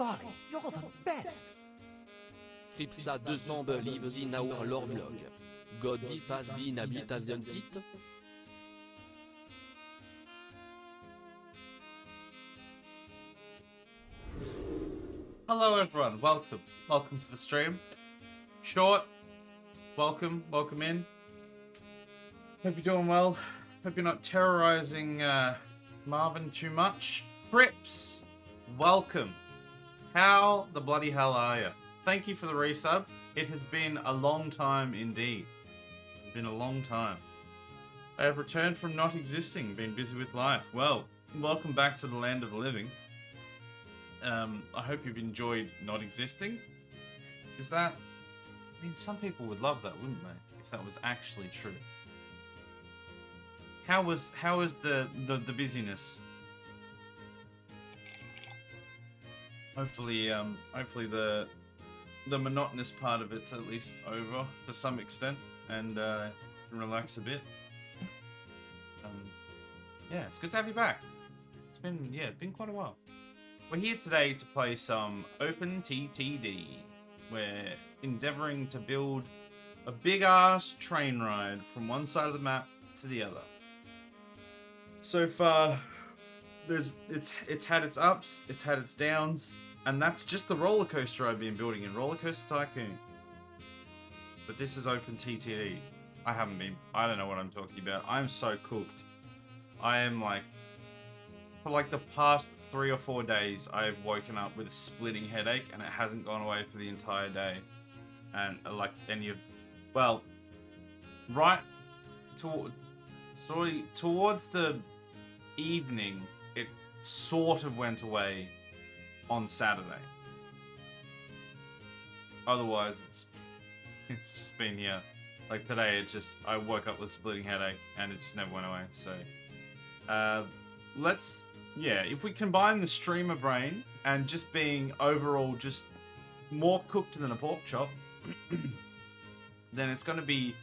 Golly, you're the best. Fipsa 200 believers in our Lord Log. God it has been a bit, hasn't it? Hello everyone, welcome to the stream. Short, welcome in. Hope you're doing well. Hope you're not terrorizing Marvin too much. Crips, welcome. How the bloody hell are you? Thank you for the resub. It has been a long time indeed. It's been a long time. I have returned from not existing, been busy with life. Well, welcome back to the land of the living. I hope you've enjoyed not existing. Is that... I mean, some people would love that, wouldn't they? If that was actually true. How was the busyness? Hopefully the monotonous part of it's at least over to some extent, and can relax a bit. Yeah, it's good to have you back. It's been quite a while. We're here today to play some OpenTTD. We're endeavoring to build a big-ass train ride from one side of the map to the other. So far, it's had its ups, it's had its downs, and that's just the roller coaster I've been building in Roller Coaster Tycoon. But this is OpenTTD. I don't know what I'm talking about. I'm so cooked. I am like... For like the past 3 or 4 days, I've woken up with a splitting headache, and it hasn't gone away for the entire day. And like well, right towards the evening, it sort of went away on Saturday. Otherwise, it's just been here. Like today, I woke up with a splitting headache, and it just never went away. So, if we combine the streamer brain and just being overall just more cooked than a pork chop, then it's going to be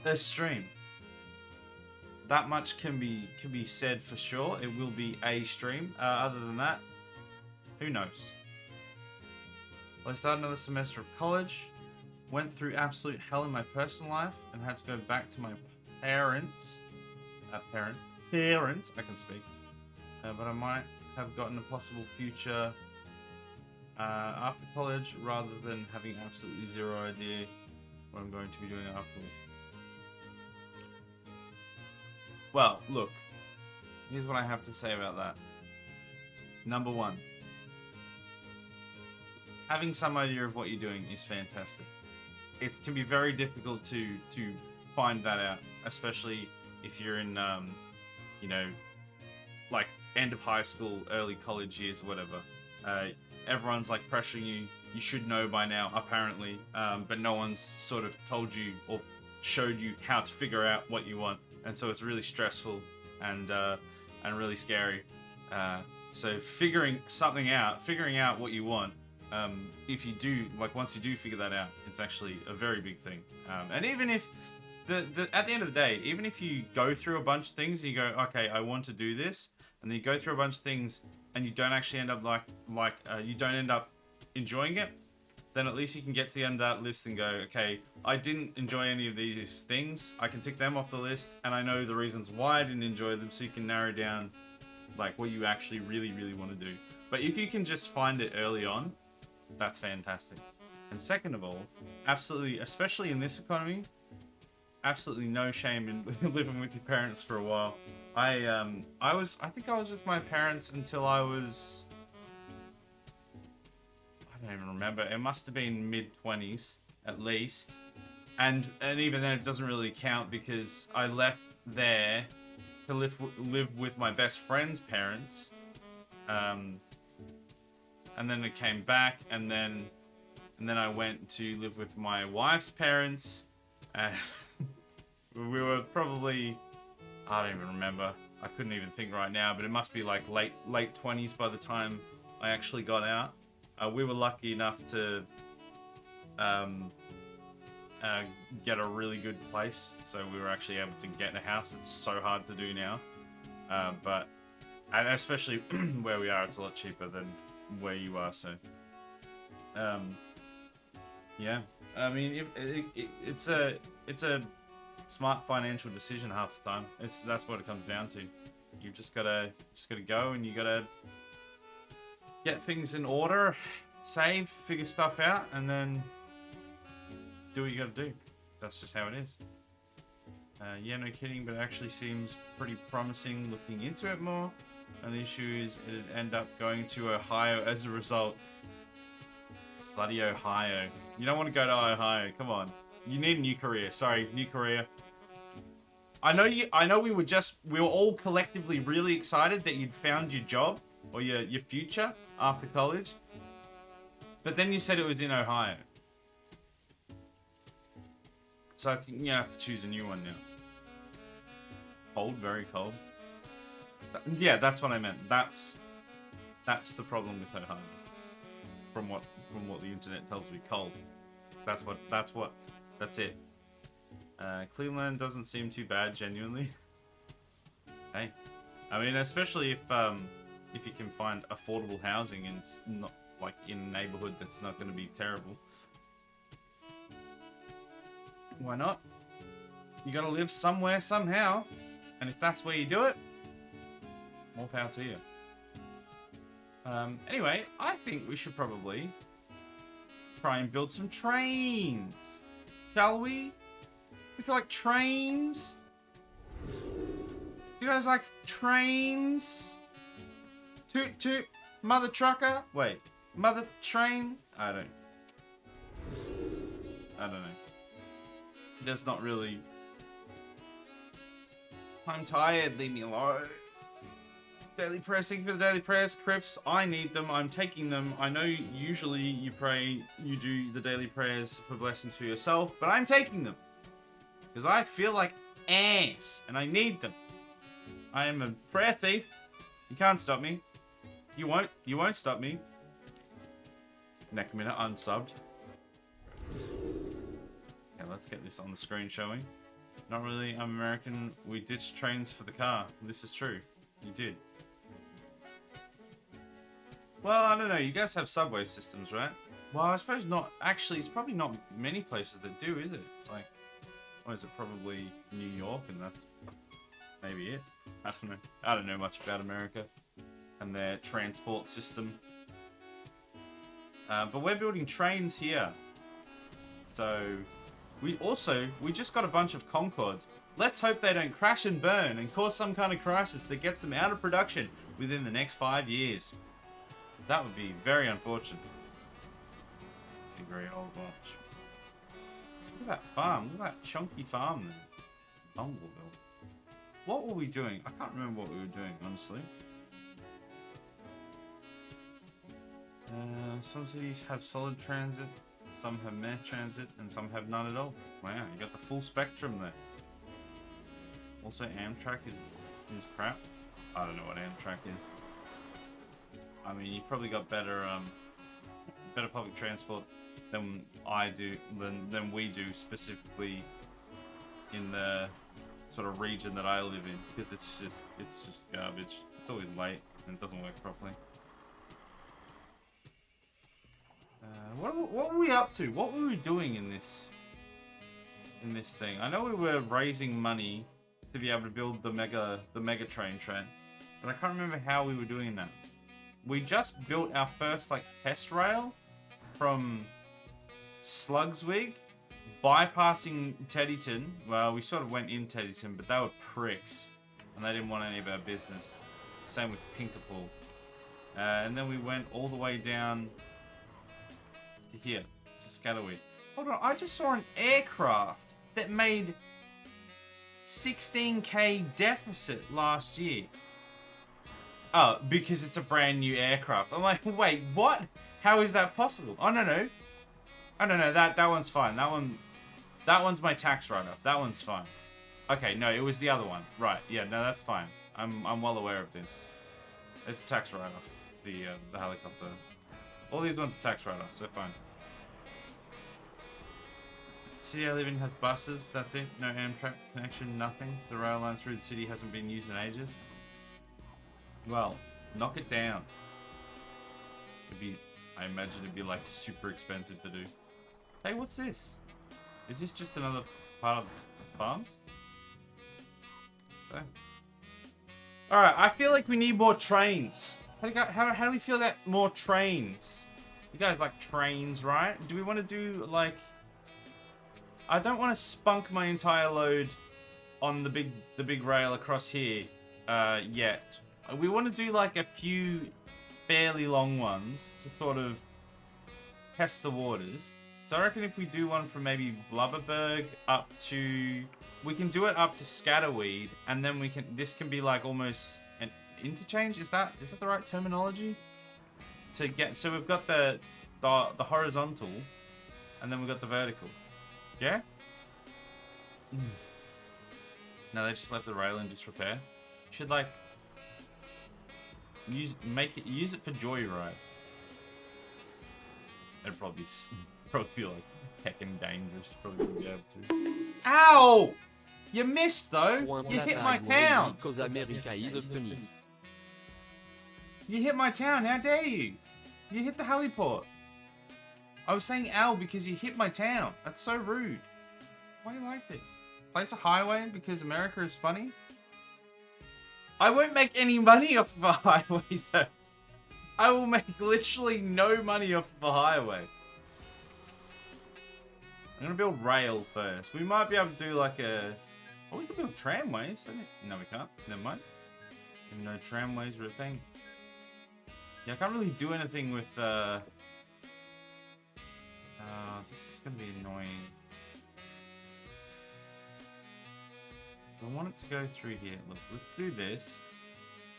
a stream. That much can be said for sure. It will be a stream. Other than that, who knows? Well, I started another semester of college, went through absolute hell in my personal life, and had to go back to my parents. I can speak. But I might have gotten a possible future after college, rather than having absolutely zero idea what I'm going to be doing afterwards. Well, look, here's what I have to say about that. Number one, having some idea of what you're doing is fantastic. It can be very difficult to find that out, especially if you're in, like end of high school, early college years or whatever. Everyone's like pressuring you. You should know by now, apparently, but no one's sort of told you or showed you how to figure out what you want, and so it's really stressful and really scary. So figuring out what you want, if you do, like once you do figure that out, it's actually a very big thing. And even if at the end of the day, even if you go through a bunch of things and you go, okay, I want to do this, and then you go through a bunch of things and you don't actually end up you don't end up enjoying it, then at least you can get to the end of that list and go, okay, I didn't enjoy any of these things. I can tick them off the list, and I know the reasons why I didn't enjoy them, so you can narrow down like what you actually really, really want to do. But if you can just find it early on, that's fantastic. And second of all, absolutely, especially in this economy, absolutely no shame in living with your parents for a while. I think I was with my parents until I was, I don't even remember. It must have been mid-20s at least, and even then it doesn't really count because I left there to live with my best friend's parents, and then it came back, and then I went to live with my wife's parents, and we were probably, I don't even remember. I couldn't even think right now, but it must be like late 20s by the time I actually got out. We were lucky enough to get a really good place, so we were actually able to get a house. It's so hard to do now, but and especially where we are, it's a lot cheaper than where you are. So, yeah. I mean, it's a smart financial decision half the time. That's what it comes down to. You just gotta go, and you gotta get things in order, save, figure stuff out, and then do what you gotta do. That's just how it is. Yeah, no kidding, but it actually seems pretty promising looking into it more. And the issue is it'd end up going to Ohio as a result. Bloody Ohio. You don't want to go to Ohio, come on. You need a new career. Sorry, new career. I know we were all collectively really excited that you'd found your job or your future after college. But then you said it was in Ohio. So I think you have to choose a new one now. Cold, very cold. Yeah, that's what I meant. That's the problem with Ohio. From what the internet tells me, cold. That's it. Cleveland doesn't seem too bad, genuinely. Hey, I mean, especially if you can find affordable housing and it's not like in a neighborhood that's not going to be terrible. Why not? You got to live somewhere somehow, and if that's where you do it, more power to you. Anyway, I think we should probably try and build some trains. Shall we? We feel like trains? Do you guys like trains? Toot toot, mother trucker? Wait, mother train? I don't know. There's not really... I'm tired, leave me alone. Daily pressing for the daily prayers, Crips. I need them. I'm taking them. I know usually you do the daily prayers for blessings for yourself, but I'm taking them because I feel like ass and I need them. I am a prayer thief. You can't stop me. You won't stop me. Nekamina unsubbed. Okay, let's get this on the screen, shall we? Not really. I'm American. We ditched trains for the car. This is true. You did. Well, I don't know. You guys have subway systems, right? Well, I suppose not. Actually, it's probably not many places that do, is it? It's like, what is it? Probably New York, and that's maybe it. I don't know. I don't know much about America and their transport system. But we're building trains here. So, we just got a bunch of Concords. Let's hope they don't crash and burn and cause some kind of crisis that gets them out of production within the next 5 years. That would be very unfortunate. A very old watch. Look at that farm. Look at that chunky farm there. Bumbleville. What were we doing? I can't remember what we were doing, honestly. Some cities have solid transit, some have meh transit, and some have none at all. Wow, you got the full spectrum there. Also, Amtrak is crap. I don't know what Amtrak is. I mean, you probably got better public transport than than we do, specifically in the sort of region that I live in, because it's just garbage. It's always late and it doesn't work properly. What were we up to? What were we doing in this thing? I know we were raising money to be able to build the mega train, but I can't remember how we were doing that. We just built our first like test rail from Slugswig, bypassing Teddyton. Well, we sort of went in Teddyton, but they were pricks and they didn't want any of our business. Same with Pinkerpool. And then we went all the way down to here, to Scatterweed. Hold on, I just saw an aircraft that made 16k deficit last year. Oh, because it's a brand new aircraft. I'm like, wait, what? How is that possible? Oh, no. Oh, no, that one's fine. That one's my tax write-off. That one's fine. Okay, no, it was the other one. Right, yeah, no, that's fine. I'm well aware of this. It's a tax write-off, the helicopter. All these ones are tax write-offs, so fine. City I live in has buses, that's it. No Amtrak connection, nothing. The rail line through the city hasn't been used in ages. Well, knock it down. I imagine it'd be like super expensive to do. Hey, what's this? Is this just another part of the farms? So. Alright, I feel like we need more trains. How do we feel about more trains? You guys like trains, right? Do we want to do like... I don't want to spunk my entire load on the big rail across here yet. We want to do like a few fairly long ones to sort of test the waters. So I reckon if we do one from maybe Blubberberg up to... We can do it up to Scatterweed, and then we can... This can be like almost an interchange. Is that the right terminology? To get... So we've got the horizontal, and then we've got the vertical. Yeah? No, they just left the rail in disrepair. Should like... Use it for joyrides. It'd probably be like heckin' dangerous. Probably wouldn't be able to. Ow! You missed though. You hit my town. Because America is funny. You hit my town. How dare you? You hit the heliport. I was saying ow because you hit my town. That's so rude. Why do you like this? Place a highway because America is funny? I won't make any money off of a highway though. I will make literally no money off of a highway. I'm gonna build rail first. We might be able to do like a... Oh, we can build tramways. No, we can't. Never mind. Even though tramways are a thing. Yeah, I can't really do anything with... this is gonna be annoying. I want it to go through here. Look, let's do this.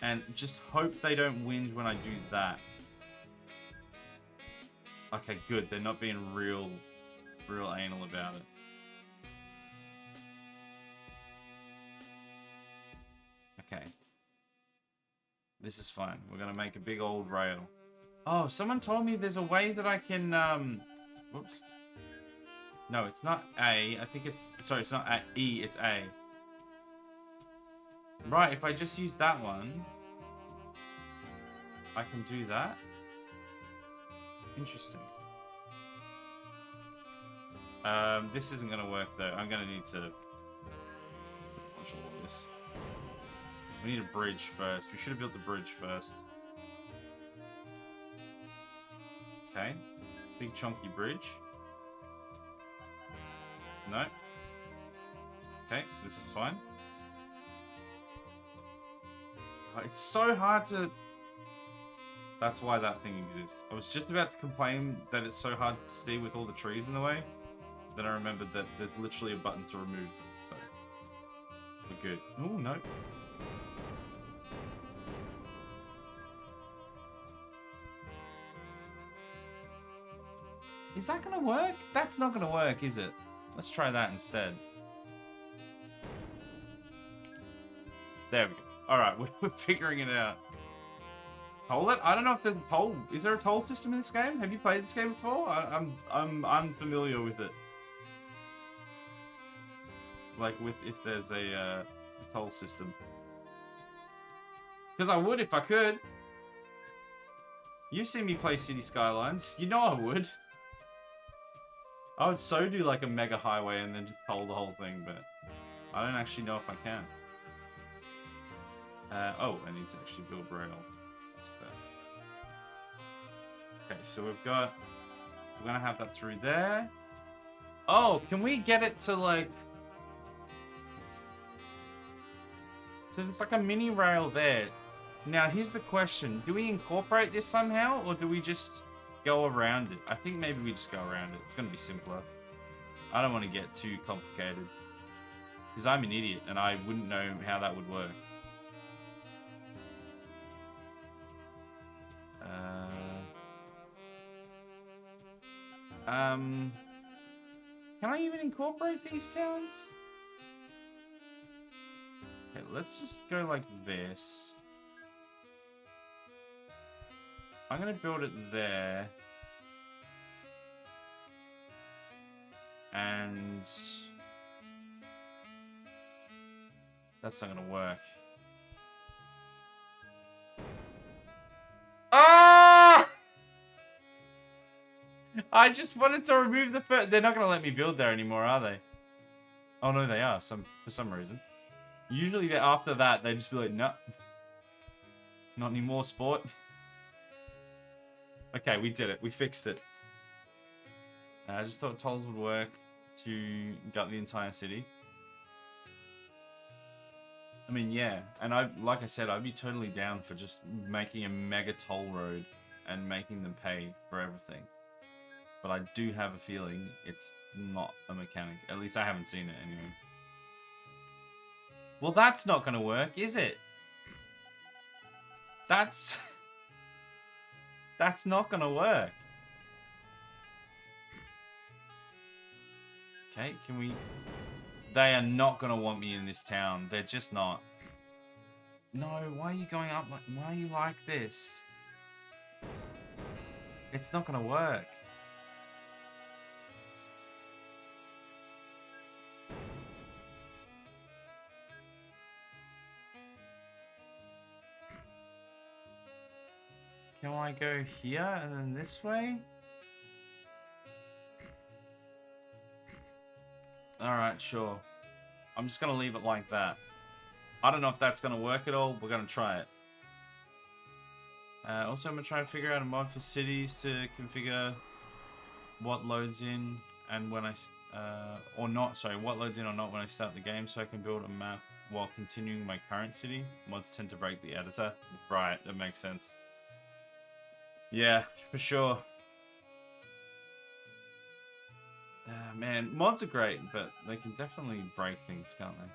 And just hope they don't whinge when I do that. Okay, good. They're not being real anal about it. Okay. This is fine. We're gonna make a big old rail. Oh, someone told me there's a way that I can, whoops. No, it's not A. I think it's, sorry, it's not E, it's A. Right, if I just use that one, I can do that. Interesting. This isn't gonna work though. I'm gonna need to watch all of this. We need a bridge first. We should have built the bridge first. Okay. Big chunky bridge. No. Okay, this is fine. It's so hard to... That's why that thing exists. I was just about to complain that it's so hard to see with all the trees in the way. Then I remembered that there's literally a button to remove them. So we're good. Oh, no. Is that going to work? That's not going to work, is it? Let's try that instead. There we go. Alright, we're figuring it out. Toll it? I don't know if there's a toll. Is there a toll system in this game? Have you played this game before? I'm unfamiliar with it. Like with if there's a toll system. Because I would if I could. You've seen me play City Skylines. You know I would. I would so do like a mega highway and then just toll the whole thing, but I don't actually know if I can. Oh, I need to actually build rail. What's that? Okay, so we're gonna have that through there. Oh, can we get it to like... So there's like a mini rail there. Now, here's the question. Do we incorporate this somehow, or do we just go around it? I think maybe we just go around it. It's gonna be simpler. I don't want to get too complicated. Because I'm an idiot, and I wouldn't know how that would work. Can I even incorporate these towns? Okay, let's just go like this. I'm gonna build it there. And that's not gonna work. Ah! I just wanted to remove the first. They're not going to let me build there anymore, are they? Oh, no, they are. For some reason. Usually after that, they just be like, no. Not anymore, sport. Okay, we did it. We fixed it. I just thought tolls would work to gut the entire city. I mean, yeah. And like I said, I'd be totally down for just making a mega toll road and making them pay for everything. But I do have a feeling it's not a mechanic. At least I haven't seen it anyway. Well, that's not going to work, is it? That's not going to work. Okay, can we... They are not going to want me in this town. They're just not. No, why are you going up like... Why are you like this? It's not going to work. Can I go here and then this way? Alright, sure. I'm just going to leave it like that. I don't know if that's going to work at all. We're going to try it. Also, I'm going to try and figure out a mod for cities to configure what loads in and when I... or not, sorry, what loads in or not when I start the game, so I can build a map while continuing my current city. Mods tend to break the editor. Right, that makes sense. Yeah, for sure. Man, mods are great, but they can definitely break things, can't they?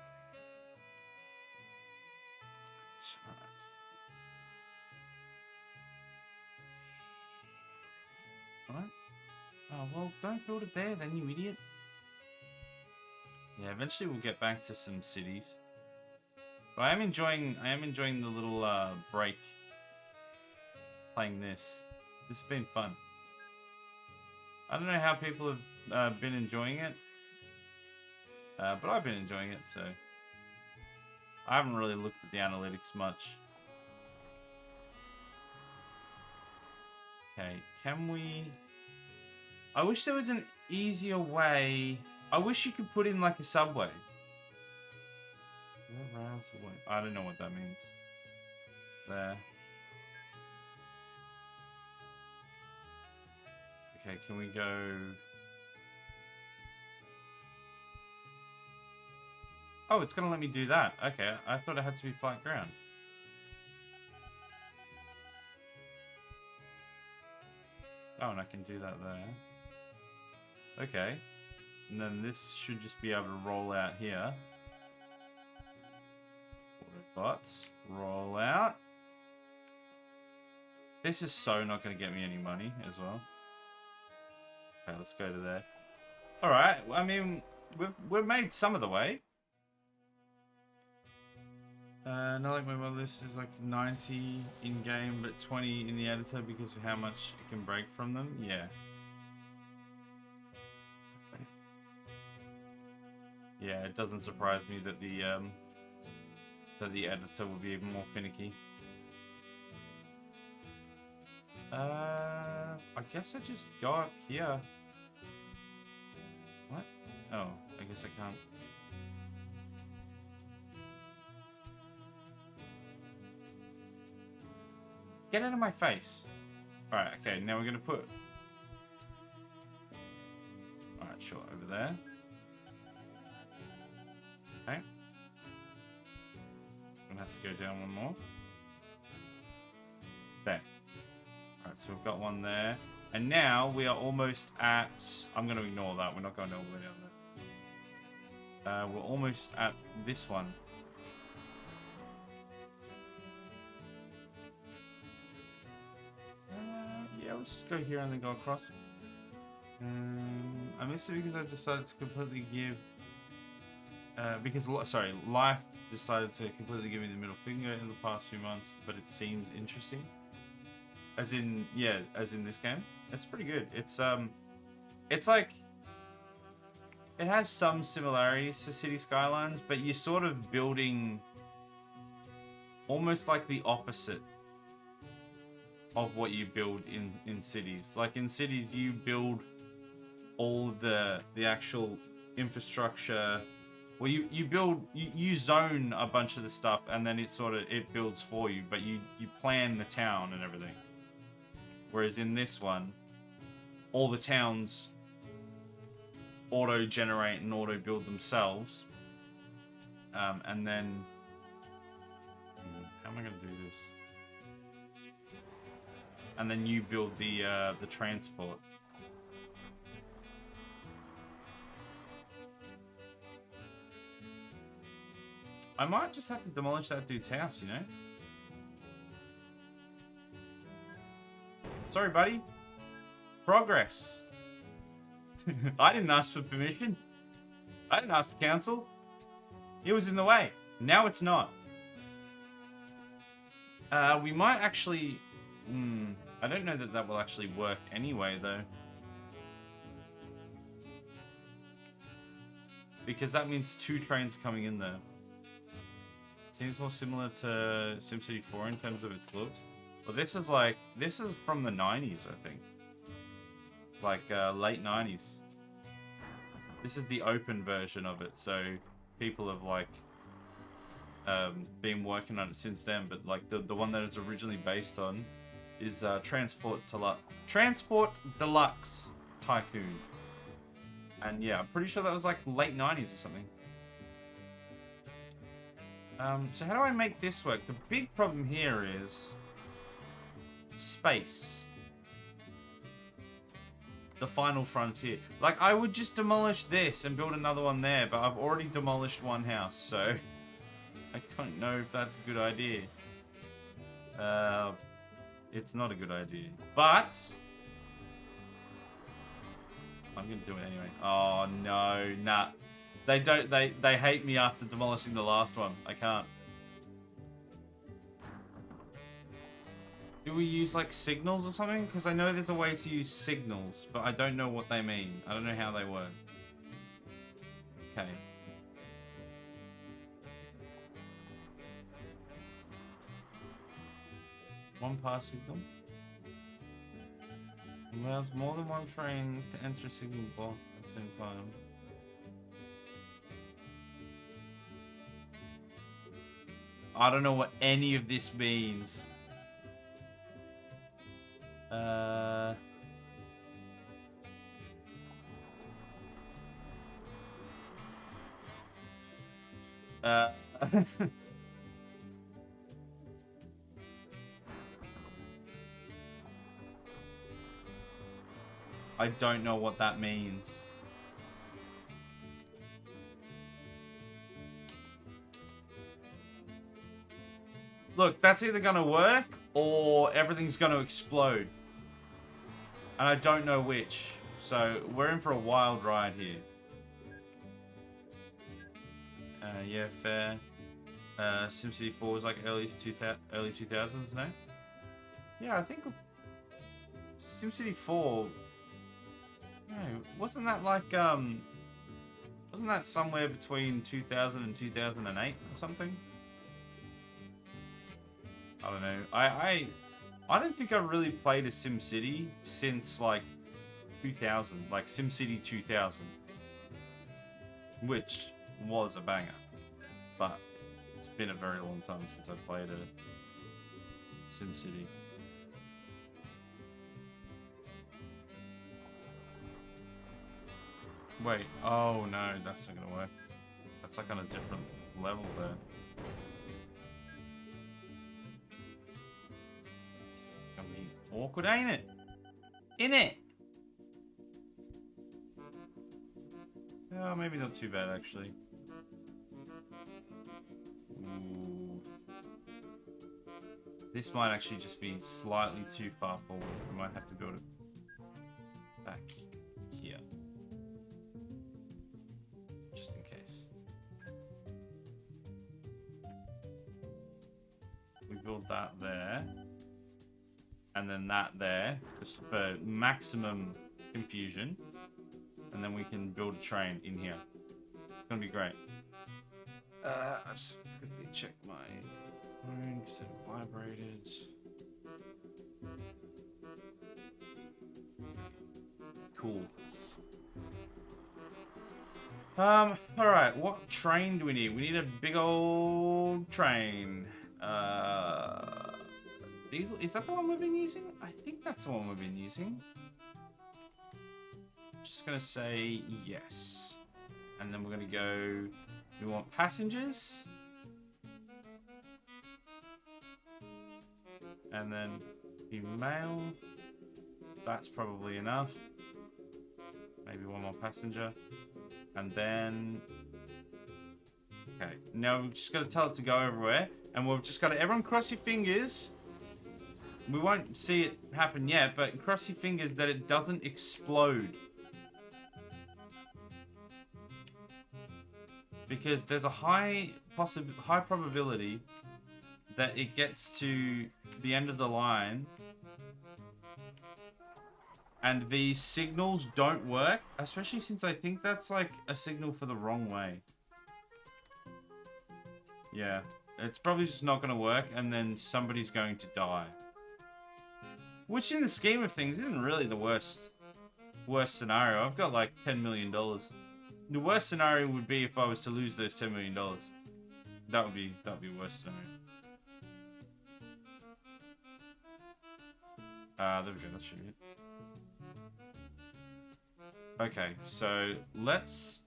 Alright. Oh, well, don't build it there then, you idiot. Yeah, eventually we'll get back to some cities. But I am enjoying the little break playing this. This has been fun. I don't know how people have been enjoying it, but I've been enjoying it, so I haven't really looked at the analytics much. Okay, can we... I wish there was an easier way. I wish you could put in like a subway. I don't know what that means. There. Okay, can we go... Oh, it's gonna let me do that. Okay, I thought it had to be flat ground. Oh, and I can do that there. Okay. And then this should just be able to roll out here. Bots, roll out. This is so not going to get me any money as well. Okay, let's go to there. Alright, I mean, we've made some of the way. Not like my mod list is like 90 in-game, but 20 in the editor because of how much it can break from them. Yeah. Yeah, it doesn't surprise me that the editor will be even more finicky. I guess I just go up here. What? Oh, I guess I can't. Get out of my face. Alright, okay, now we're gonna put... Alright, sure, over there. Okay. I'm gonna have to go down one more. There. Alright, so we've got one there. And now we are almost at... I'm gonna ignore that, we're not going all the way down there. We're almost at this one. Yeah, let's just go here and then go across. I missed it because I decided to completely give... Life decided to completely give me the middle finger in the past few months, but it seems interesting. As in, yeah, as in this game. It's pretty good. It's like... It has some similarities to City Skylines, but you're sort of building almost like the opposite of what you build in cities. Like in cities, you build all of the actual infrastructure. Well, you zone a bunch of the stuff, and then it builds for you. But you plan the town and everything. Whereas in this one, all the towns auto-generate and auto-build themselves. And then... How am I going to do this? And then you build the transport. I might just have to demolish that dude's house, you know? Sorry, buddy. Progress. I didn't ask for permission. I didn't ask the council. It was in the way. Now it's not. We might actually... I don't know that that will actually work anyway, though. Because that means 2 trains coming in there. Seems more similar to SimCity 4 in terms of its looks. Well, this is from the 90s, I think. Like, late 90s. This is the open version of it, so people have, like, been working on it since then, but, like, the one that it's originally based on is Transport Deluxe Tycoon. And, yeah, I'm pretty sure that was, like, late 90s or something. So how do I make this work? The big problem here is space. The final frontier. Like, I would just demolish this and build another one there, but I've already demolished one house, so I don't know if that's a good idea. It's not a good idea, but I'm gonna do it anyway. Oh no, nah. They hate me after demolishing the last one. I can't. Do we use, like, signals or something? Because I know there's a way to use signals, but I don't know what they mean. I don't know how they work. Okay. One pass signal. Allows more than one train to enter a signal block at the same time. I don't know what any of this means. I don't know what that means. Look, that's either gonna work or everything's gonna explode. And I don't know which. So we're in for a wild ride here. Yeah, fair. SimCity 4 was like early 2000s, no? Yeah, I think SimCity 4. No, wasn't that like wasn't that somewhere between 2000 and 2008 or something? I don't know. I don't think I've really played a SimCity since like 2000, like SimCity 2000, which was a banger. But it's been a very long time since I played a SimCity. Wait, oh no, that's not gonna work. That's like on a different level there. It's gonna be awkward, ain't it? Innit? Oh, maybe not too bad actually. Ooh. This might actually just be slightly too far forward. I might have to build it back here. Just in case. We build that there. And then that there. Just for maximum confusion. And then we can build a train in here. It's gonna be great. I'll just quickly check my phone because it vibrated. cool. Alright, what train do we need? We need a big old train. Diesel, is that the one we've been using? I think that's the one we've been using. Just gonna say yes. And then we're gonna go, we want passengers. And then female. That's probably enough. Maybe one more passenger. And then... Okay, now we've just got to tell it to go everywhere. And we've just got to... Everyone cross your fingers. We won't see it happen yet, but cross your fingers that it doesn't explode. Because there's a high probability that it gets to the end of the line and these signals don't work, especially since I think that's like a signal for the wrong way. Yeah, it's probably just not going to work, and then somebody's going to die. Which in the scheme of things isn't really the worst scenario. I've got like $10 million. The worst scenario would be if I was to lose those $10 million. That would be worst scenario. There we go, that should be it. Okay, so let's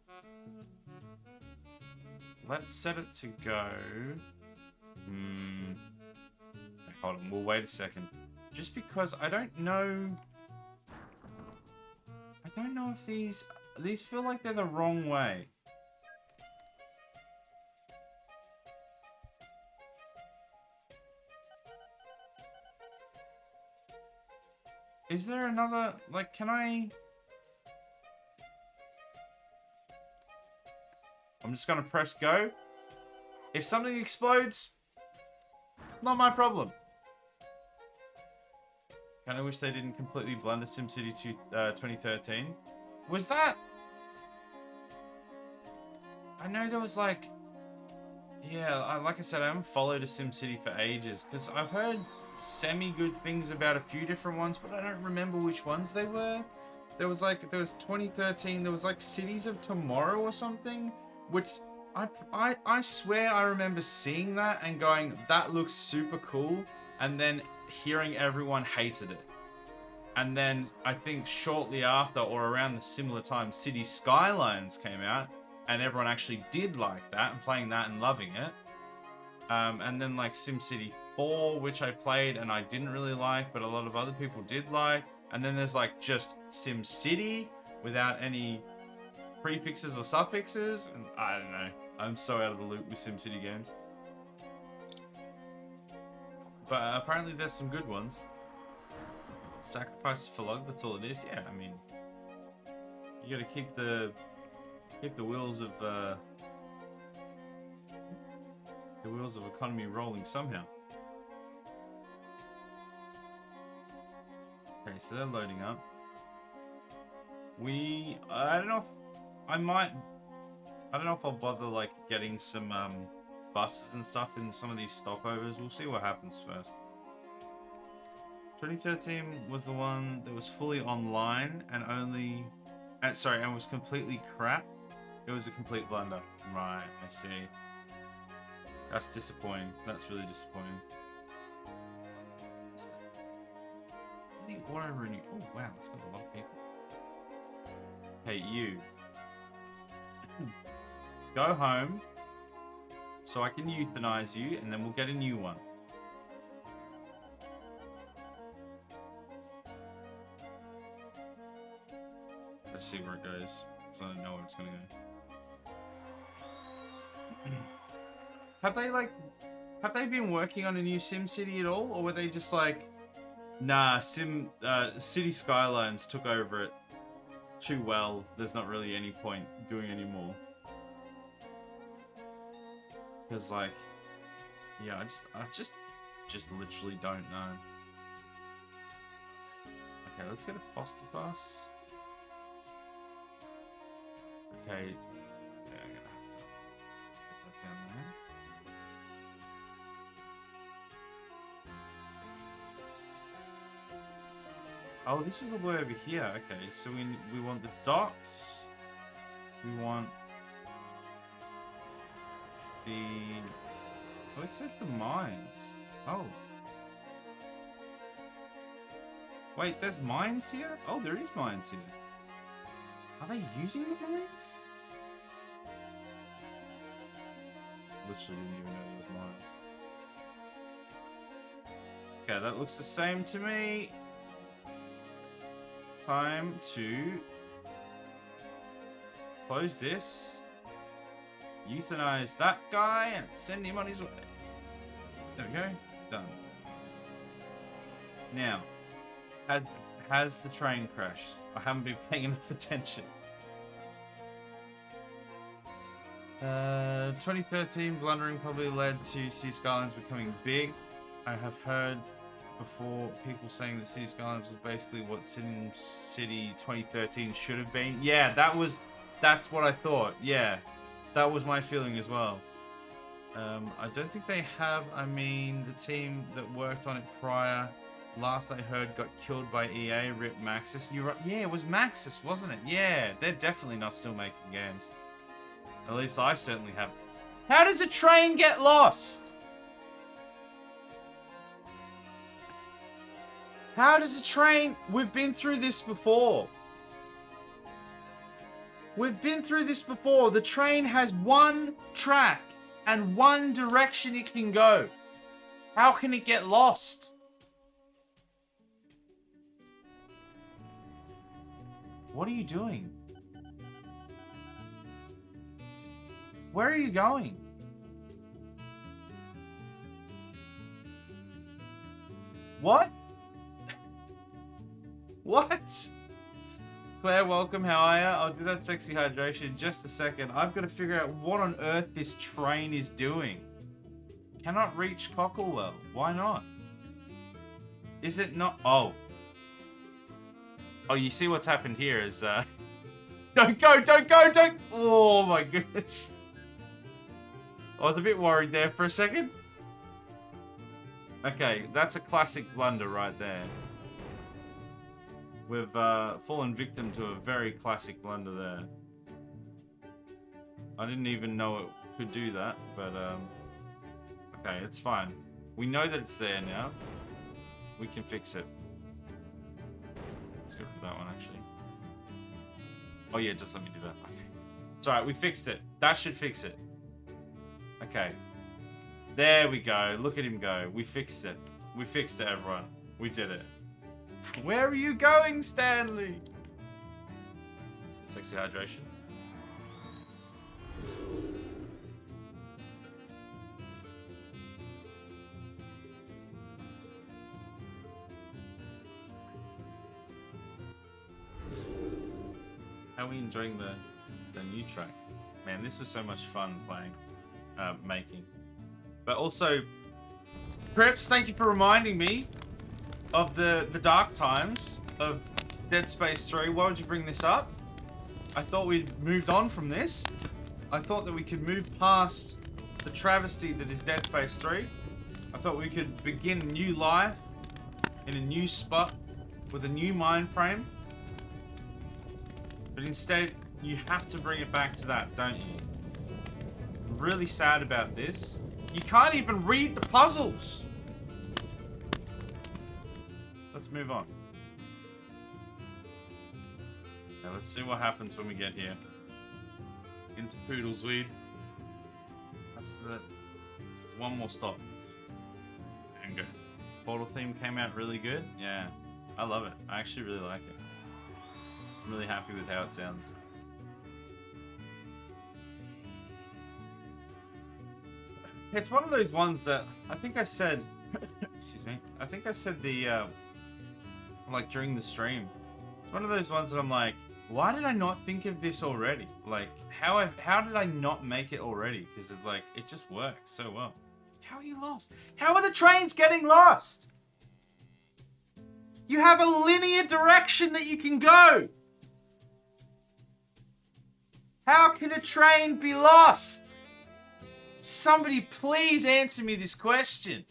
set it to go. Okay, hold on, we'll wait a second. Just because I don't know if these feel like they're the wrong way. Is there another, like, can I... I'm just gonna press go. If something explodes, not my problem. Kinda wish they didn't completely blunder SimCity 2013. Was that... I know there was like... Yeah, like I said, I haven't followed a SimCity for ages, because I've heard semi-good things about a few different ones, but I don't remember which ones they were. There was 2013, there was like Cities of Tomorrow or something, which I swear I remember seeing that and going, that looks super cool, and then hearing everyone hated it. And then I think shortly after or around the similar time, City Skylines came out, and everyone actually did like that and playing that and loving it. And then like SimCity 4, which I played and I didn't really like, but a lot of other people did like. And then there's like just SimCity without any prefixes or suffixes, and I don't know. I'm so out of the loop with SimCity games. But apparently there's some good ones. Sacrifices for love, that's all it is. Yeah, I mean, you gotta keep the wheels of economy rolling somehow. Okay, so they're loading up. I don't know if I'll bother like getting some buses and stuff in some of these stopovers. We'll see what happens first. 2013 was the one that was fully online and and was completely crap. It was a complete blunder. Right, I see. That's disappointing. That's really disappointing. The auto renew. Oh wow, that's got a lot of people. Hey, you. Go home so I can euthanize you, and then we'll get a new one. Let's see where it goes, because I don't know where it's gonna go. Have they been working on a new SimCity at all, or were they just like, nah, City Skylines took over it too well, there's not really any point doing any more? Because like, yeah, I just literally don't know. Okay, let's get a foster bus. Okay, yeah, I'm gonna have to, let's get that down there. Oh, this is all the way over here. Okay, so we want the docks. We want the... Oh, it says the mines. Oh. Wait, there's mines here? Oh, there is mines here. Are they using the mines? Literally didn't even know there was mines. Okay, that looks the same to me. Time to close this. Euthanize that guy and send him on his way. There we go. Done. Now, has the train crashed? I haven't been paying enough attention. 2013 blundering probably led to City Skylines becoming big. I have heard before people saying that City Skylines was basically what Sim City 2013 should have been. Yeah, that's what I thought. Yeah, that was my feeling as well. I don't think they have. I mean, the team that worked on it prior, last I heard, got killed by EA. Rip Maxis. You're right. Yeah, it was Maxis, wasn't it? Yeah, they're definitely not still making games. At least I certainly have. How does a train get lost? How does a train... We've been through this before. We've been through this before. The train has one track and one direction it can go. How can it get lost? What are you doing? Where are you going? What? What? Claire, welcome. How are ya? I'll do that sexy hydration in just a second. I've got to figure out what on earth this train is doing. Cannot reach Cocklewell. Why not? Is it not? Oh. Oh, you see what's happened here is... Don't go! Don't go! Don't... Oh my goodness. I was a bit worried there for a second. Okay, that's a classic blunder right there. We've fallen victim to a very classic blunder there. I didn't even know it could do that, but okay, it's fine. We know that it's there now. We can fix it. Let's get rid of that one, actually. Oh yeah, just let me do that. Okay. It's alright, we fixed it. That should fix it. Okay. There we go. Look at him go. We fixed it. We fixed it, everyone. We did it. Where are you going, Stanley? Sexy hydration. How are we enjoying the new track? Man, this was so much fun playing, making. But also, Preps, thank you for reminding me of the dark times of Dead Space 3. Why would you bring this up? I thought we'd moved on from this. I thought that we could move past the travesty that is Dead Space 3. I thought we could begin a new life in a new spot with a new mind frame. But instead, you have to bring it back to that, don't you? I'm really sad about this. You can't even read the puzzles! Let's move on. Now let's see what happens when we get here. Into Poodlesweed. That's one more stop. And go. Portal theme came out really good. Yeah, I love it. I actually really like it. I'm really happy with how it sounds. It's one of those ones that I think I said, excuse me, I think I said like during the stream. It's one of those ones that I'm like, why did I not think of this already? Like, how did I not make it already? Because it just works so well. How are you lost? How are the trains getting lost? You have a linear direction that you can go. How can a train be lost? Somebody please answer me this question.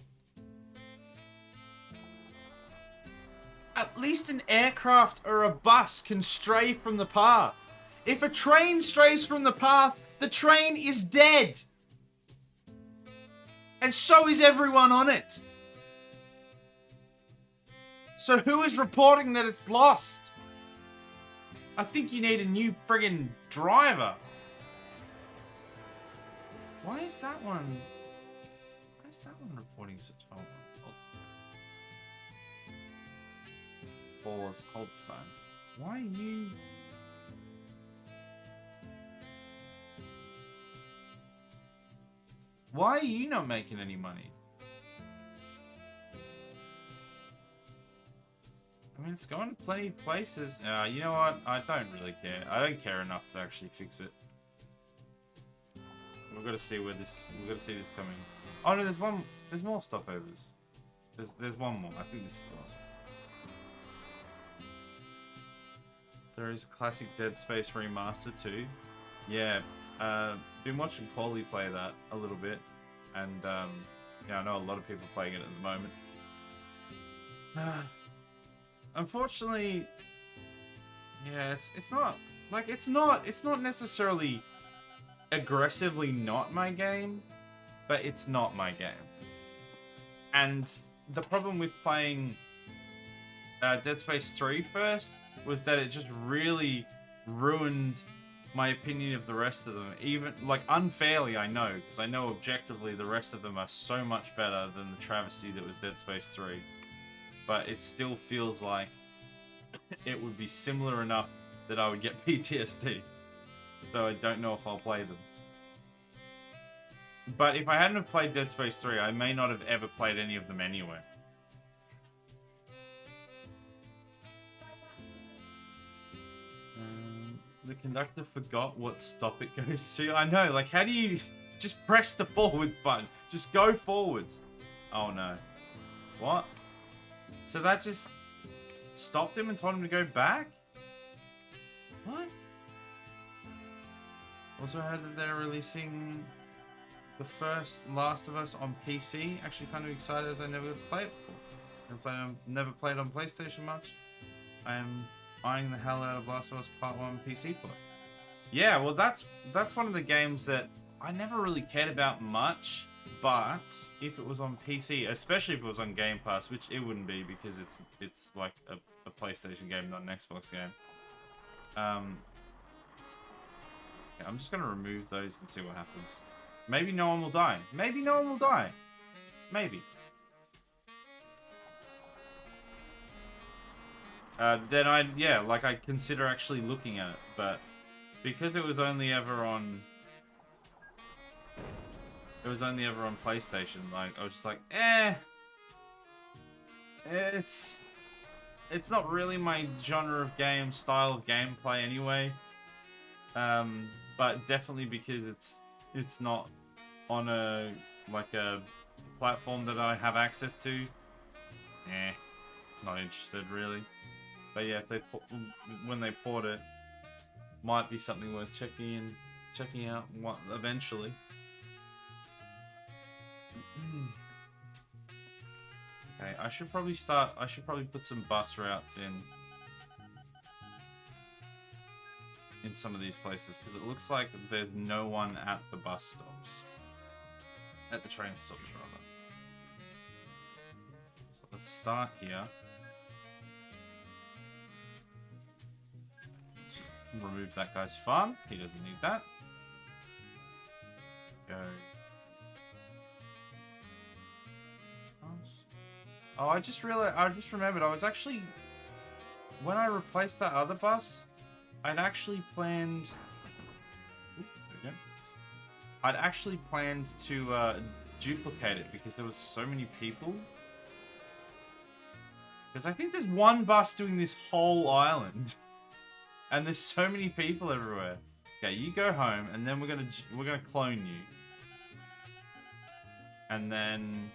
At least an aircraft or a bus can stray from the path. If a train strays from the path, the train is dead. And so is everyone on it. So who is reporting that it's lost? I think you need a new friggin' driver. Why is that one? Why is that one reporting such? Hold on. Pause. Hold the phone. Why are you? Why are you not making any money? I mean, it's going to plenty of places. You know what? I don't really care. I don't care enough to actually fix it. We've got to see where this. We've got to see this coming. Oh no, there's one. There's more stopovers. There's one more. I think this is the last one. There is a classic Dead Space remaster too. Yeah. Been watching Coley play that a little bit, and yeah, I know a lot of people playing it at the moment. Unfortunately, yeah, it's not like it's not necessarily aggressively not my game, but it's not my game. And the problem with playing Dead Space 3 first was that it just really ruined my opinion of the rest of them. Even, like, unfairly, I know, because I know objectively the rest of them are so much better than the travesty that was Dead Space 3. But it still feels like it would be similar enough that I would get PTSD. So I don't know if I'll play them. But if I hadn't have played Dead Space 3, I may not have ever played any of them anyway. The conductor forgot what stop it goes to. I know, like, how do you just press the forwards button? Just go forwards. Oh no. What? So that just stopped him and told him to go back? What? Also heard that they're releasing the first Last of Us on PC. Actually kind of excited as I never got to play it before. Never played on PlayStation much. I am eyeing the hell out of Last of Us Part 1 PC play. Yeah, well that's one of the games that I never really cared about much, but if it was on PC, especially if it was on Game Pass, which it wouldn't be because it's like a PlayStation game, not an Xbox game. Yeah, I'm just gonna remove those and see what happens. Maybe no one will die. Maybe no one will die. Maybe. Then I'd consider actually looking at it, but because it was only ever on PlayStation, like I was just like, it's not really my genre of game, style of gameplay anyway. But definitely because it's not on a platform that I have access to. Not interested really. But yeah, if when they port it, might be something worth checking out eventually. Okay, I should probably put some bus routes in some of these places because it looks like there's no one at the bus stops, at the train stops rather. So let's start here. Remove that guy's farm. He doesn't need that. Go. Oh, I just remembered. I was actually, when I replaced that other bus, I'd actually planned. There we go. I'd actually planned to duplicate it because there was so many people. Because I think there's one bus doing this whole island. And there's so many people everywhere. Okay, you go home, and then we're gonna clone you. And then,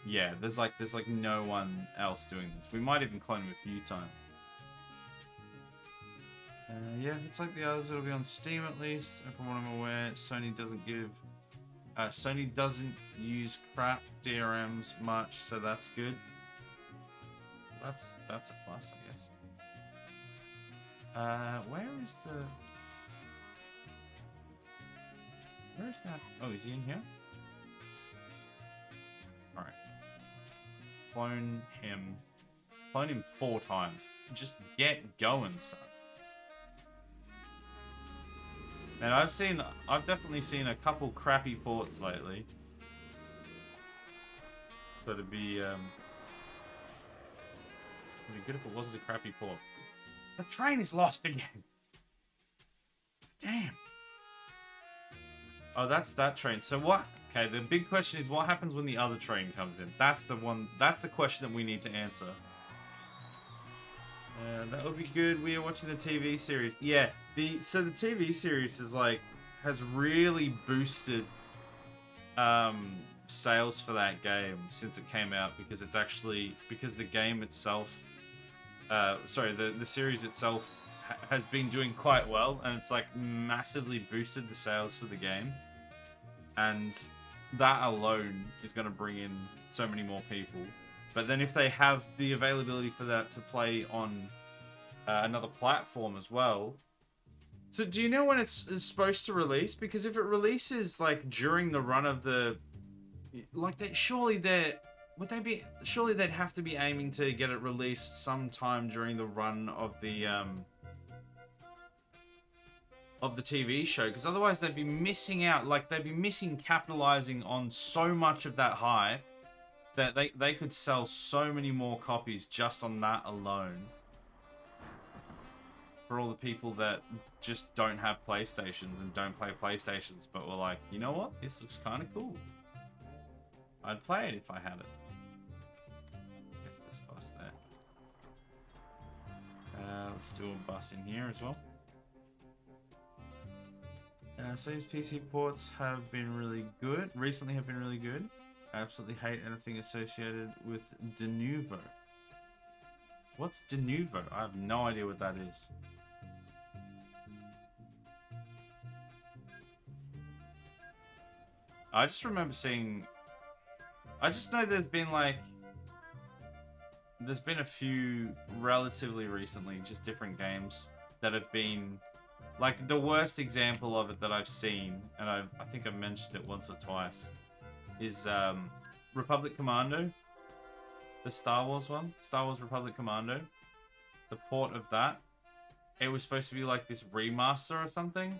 yeah, there's like no one else doing this. We might even clone him a few times. Yeah, if it's like the others, it'll be on Steam at least. And from what I'm aware, Sony doesn't use crap DRMs much, so that's good. That's a plus, I guess. Where is the... Where's that? Oh, is he in here? Alright. Clone him. Clone him 4 times. Just get going, son. And I've definitely seen a couple crappy ports lately. So it'd be good if it wasn't a crappy port. The train is lost again. Damn. Oh, that's that train. So what? Okay, the big question is what happens when the other train comes in? That's the one. That's the question that we need to answer. That would be good. We are watching the TV series. Yeah. So the TV series is like has really boosted sales for that game since it came out because it's actually because the game itself. The series itself has been doing quite well, and it's like massively boosted the sales for the game, and that alone is going to bring in so many more people. But then if they have the availability for that to play on another platform as well. So do you know when it's supposed to release? Because if it releases like during the run of the, like that, surely they'd have to be aiming to get it released sometime during the run of the TV show, because otherwise they'd be missing out. Like they'd be missing capitalizing on so much of that hype that they could sell so many more copies just on that alone. For all the people that just don't have PlayStations and don't play PlayStations, but were like, you know what, this looks kind of cool. I'd play it if I had it. Get this bus there. Let's do a bus in here as well. So these PC ports have been really good. Recently have been really good. I absolutely hate anything associated with Denuvo. What's Denuvo? I have no idea what that is. I just remember seeing... I just know there's been a few relatively recently, just different games that have been... Like, the worst example of it that I've seen, and I think I've mentioned it once or twice, is Republic Commando. The Star Wars one. Star Wars Republic Commando. The port of that. It was supposed to be like this remaster or something.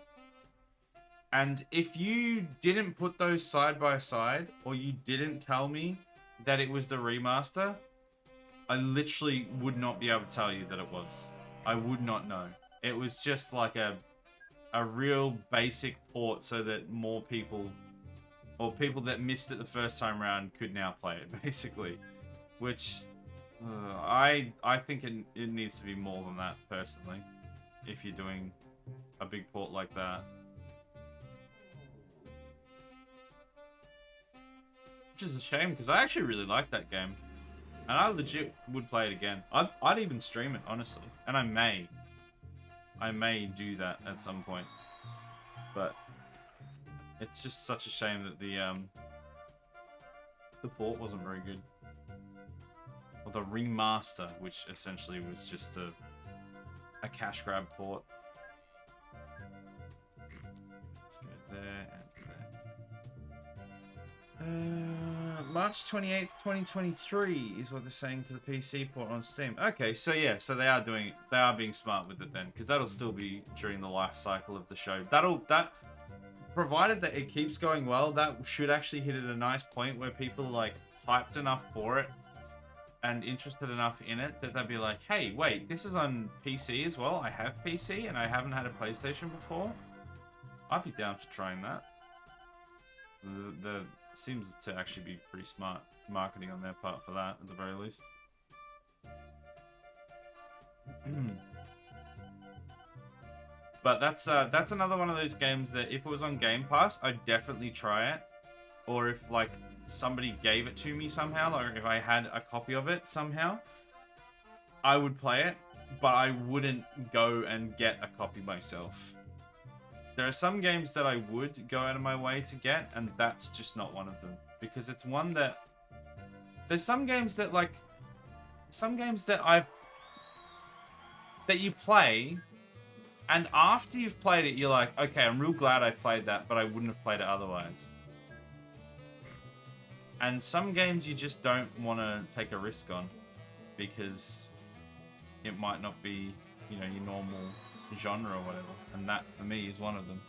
And if you didn't put those side by side, or you didn't tell me that it was the remaster, I literally would not be able to tell you that it was. I would not know. It was just like a real basic port so that more people, or people that missed it the first time around, could now play it, basically. Which, I think it needs to be more than that, personally, if you're doing a big port like that. Which is a shame, because I actually really like that game. And I legit would play it again. I'd even stream it, honestly. And I may do that at some point. But it's just such a shame that the port wasn't very good. Or the remaster, which essentially was just a cash grab port. Let's go there and there. March 28th, 2023 is what they're saying for the PC port on Steam. Okay, so yeah, so they are being smart with it then, because that'll still be during the life cycle of the show. Provided that it keeps going well, that should actually hit at a nice point where people are like hyped enough for it and interested enough in it that they'll be like, hey, wait, this is on PC as well. I have PC and I haven't had a PlayStation before. I'd be down for trying that. The seems to actually be pretty smart marketing on their part for that, at the very least. But that's another one of those games that if it was on Game Pass, I'd definitely try it. Or if like somebody gave it to me somehow, or if I had a copy of it somehow, I would play it, but I wouldn't go and get a copy myself. There are some games that I would go out of my way to get, and that's just not one of them. Because it's one that... There's some games that, like... some games that you play, and after you've played it, you're like, okay, I'm real glad I played that, but I wouldn't have played it otherwise. And some games you just don't want to take a risk on because it might not be, you know, your normal genre or whatever. And that, for me, is one of them.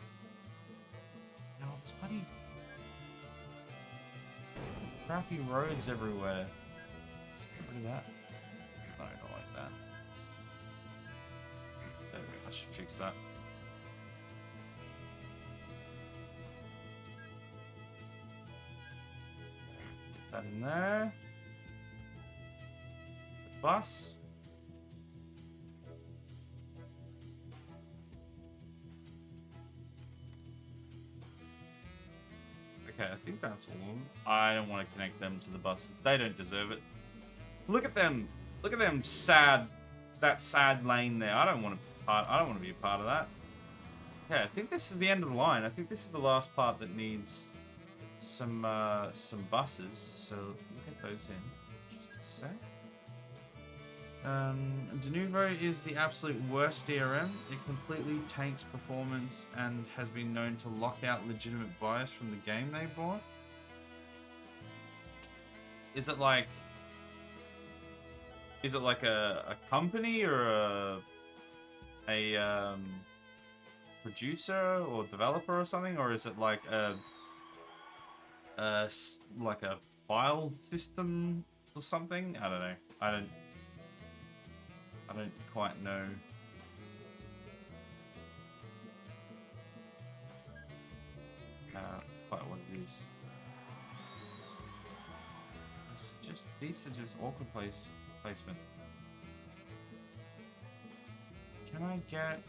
Now, it's bloody crappy roads everywhere. Just get rid of that. No, I don't like that. There we go. I should fix that. Get that in there. The bus. Okay, I think that's all of them. I don't want to connect them to the buses. They don't deserve it. Look at them. Look at them sad. That sad lane there. I don't want to be a part of that. Okay, I think this is the end of the line. I think this is the last part that needs some buses. So we'll get those in. Just a sec. Denuvo is the absolute worst DRM. It completely tanks performance and has been known to lock out legitimate buyers from the game they bought. Is it like a company or a producer or developer or something, or is it like a file system or something? I don't know. I don't quite know. Quite what it is. It's just, these are just awkward placement. Can I get...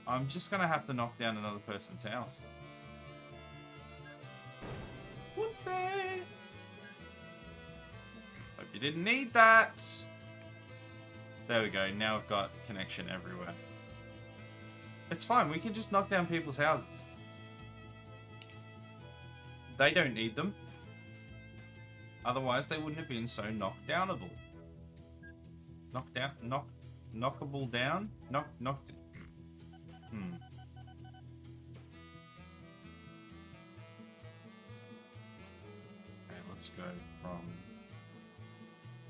I'm just gonna have to knock down another person's house. Whoopsie! Hope you didn't need that. There we go, now we've got connection everywhere. It's fine, we can just knock down people's houses. They don't need them. Otherwise, they wouldn't have been so knockdownable. Knockable down? Knocked. Okay, let's go from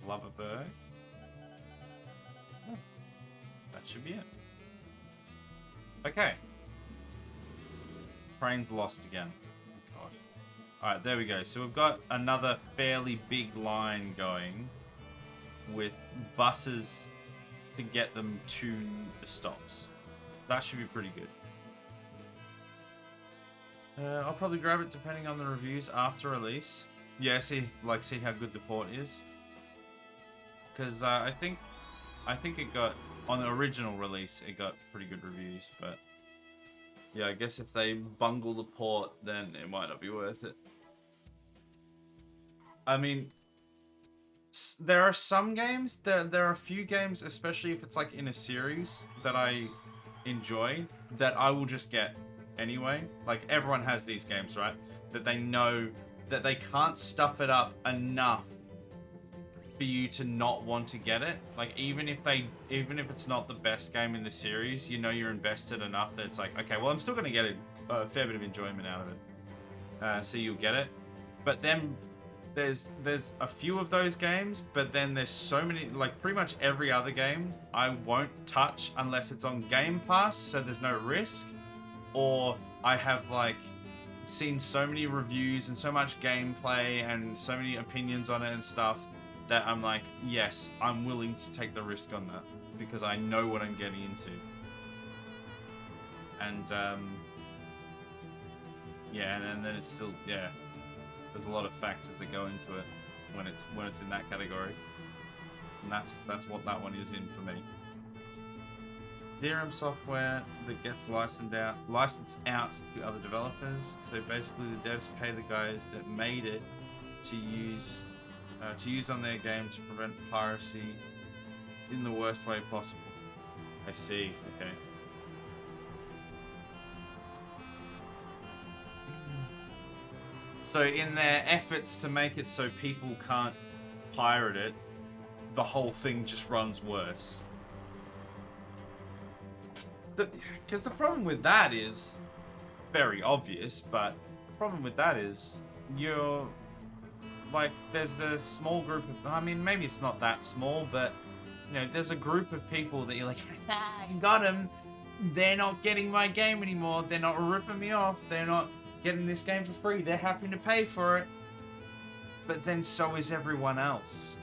Loverberg. That should be it. Okay. Train's lost again. God. Alright, there we go. So we've got another fairly big line going with buses to get them to the stops. That should be pretty good. I'll probably grab it depending on the reviews after release. Yeah, see how good the port is. Because I think it got, on the original release, it got pretty good reviews, but yeah, I guess if they bungle the port, then it might not be worth it. I mean, there are some games, there are a few games, especially if it's like in a series that I enjoy, that I will just get anyway. Like, everyone has these games, right? That they know that they can't stuff it up enough for you to not want to get it. Like, even if it's not the best game in the series, you know you're invested enough that it's like, okay, well, I'm still going to get a fair bit of enjoyment out of it. So you'll get it. But then there's a few of those games, but then there's so many, like pretty much every other game I won't touch unless it's on Game Pass, so there's no risk, or I have like seen so many reviews and so much gameplay and so many opinions on it and stuff that I'm like, yes, I'm willing to take the risk on that because I know what I'm getting into. And yeah, and then it's still, yeah, there's a lot of factors that go into it when it's in that category, and that's what that one is in for me. DRM software that gets licensed out to other developers. So basically, the devs pay the guys that made it to use on their game to prevent piracy in the worst way possible. I see. Okay. So in their efforts to make it so people can't pirate it, the whole thing just runs worse. Because the problem with that is very obvious, but the problem with that is you're like, there's a small group of, I mean, maybe it's not that small, but you know, there's a group of people that you're like, got them. They're not getting my game anymore. They're not ripping me off. They're not getting this game for free. They're having to pay for it. But then so is everyone else.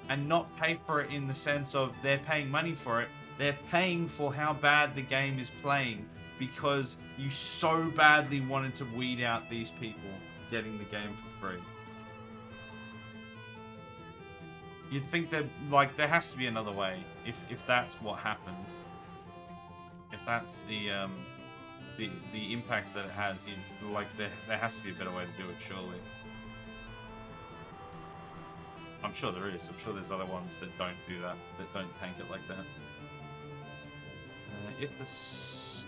And not pay for it in the sense of they're paying money for it. They're paying for how bad the game is playing because you so badly wanted to weed out these people getting the game for free. You'd think that, like, there has to be another way if that's what happens. If that's the impact that it has, like, there has to be a better way to do it, surely. I'm sure there is. I'm sure there's other ones that don't do that, that don't tank it like that. If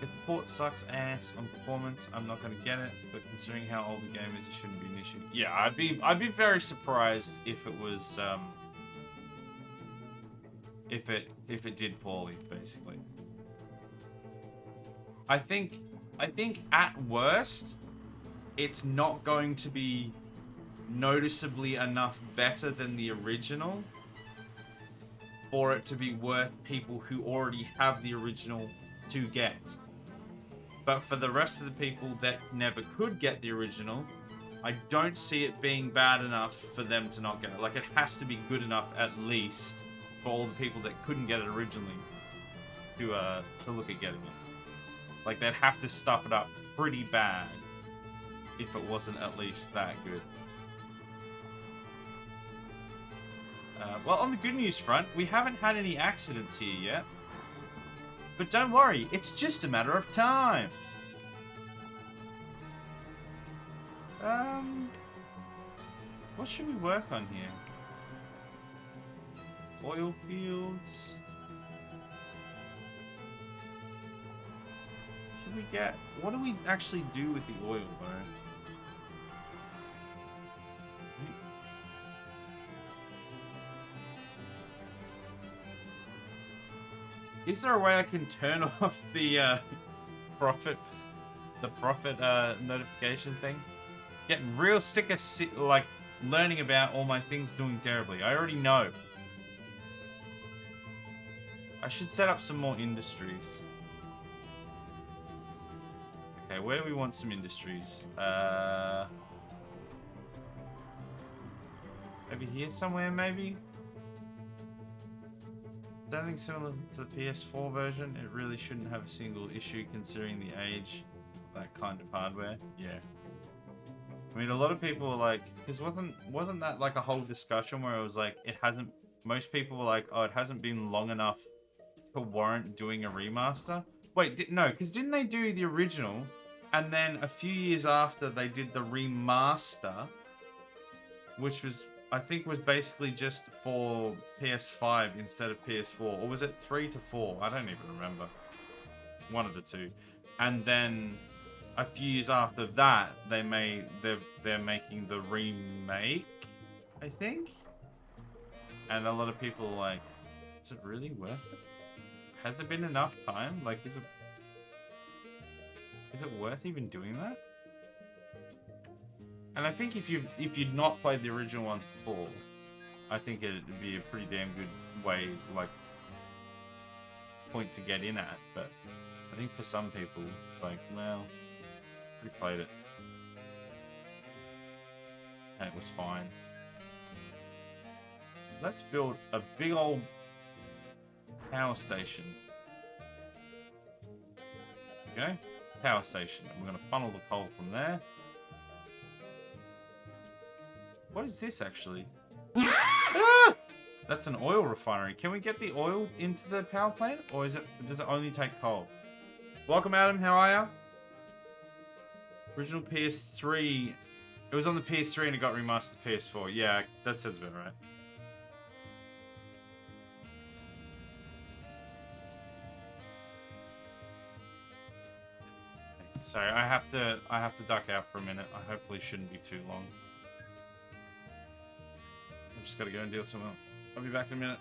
the port sucks ass on performance, I'm not going to get it. But considering how old the game is, it shouldn't be an issue. Yeah, I'd be very surprised if it was if it did poorly, basically. I think at worst, it's not going to be noticeably enough better than the original for it to be worth people who already have the original to get. But for the rest of the people that never could get the original, I don't see it being bad enough for them to not get it. Like, it has to be good enough at least for all the people that couldn't get it originally to look at getting it. Like, they'd have to stuff it up pretty bad if it wasn't at least that good. Well, on the good news front, we haven't had any accidents here yet. But don't worry, it's just a matter of time. What should we work on here? Oil fields. Should we get... What do we actually do with the oil, though? Is there a way I can turn off the profit notification thing? Getting real sick of like learning about all my things doing terribly. I already know. I should set up some more industries. Okay, where do we want some industries? Over here somewhere, maybe? Something similar to the PS4 version. It really shouldn't have a single issue considering the age of that kind of hardware. Yeah. I mean, a lot of people were like, because wasn't that like a whole discussion where it was like, it hasn't, most people were like, oh, it hasn't been long enough to warrant doing a remaster? Wait, no, because didn't they do the original, and then a few years after they did the remaster, which was, I think, was basically just for PS5 instead of PS4, or was it 3 to 4? I don't even remember. One of the two. And then a few years after that, they're making the remake, I think. And a lot of people are like, is it really worth it? Has it been enough time? Like, is it worth even doing that? And I think if you'd not played the original ones before, I think it'd be a pretty damn good way, like, point to get in at. But I think for some people, it's like, well, we played it, and it was fine. Let's build a big old power station. Okay, power station. And we're going to funnel the coal from there. What is this actually? Ah! That's an oil refinery. Can we get the oil into the power plant, or does it only take coal? Welcome, Adam. How are ya? Original PS3. It was on the PS3 and it got remastered to PS4. Yeah, that sounds about right. Sorry, I have to duck out for a minute. I hopefully shouldn't be too long. I've just got to go and deal with something else. I'll be back in a minute.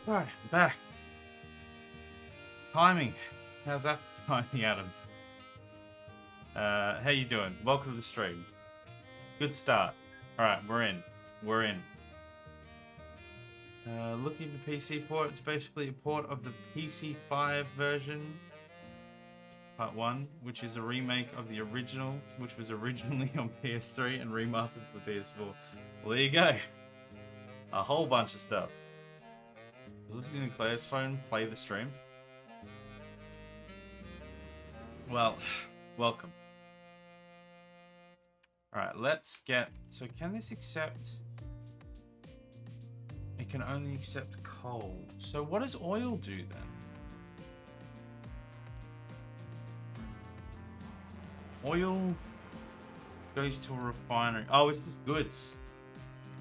Alright, I'm back. Timing. How's that timing, Adam? How you doing? Welcome to the stream. Good start. Alright, we're in. We're in. Looking for PC port. It's basically a port of the PC5 version. Part 1, which is a remake of the original, which was originally on PS3 and remastered for PS4. Well, there you go. A whole bunch of stuff. Was listening to Claire's phone play the stream? Well, welcome. Alright, let's get... So can this accept... It can only accept coal. So what does oil do then? Oil goes to a refinery. Oh, it's just goods.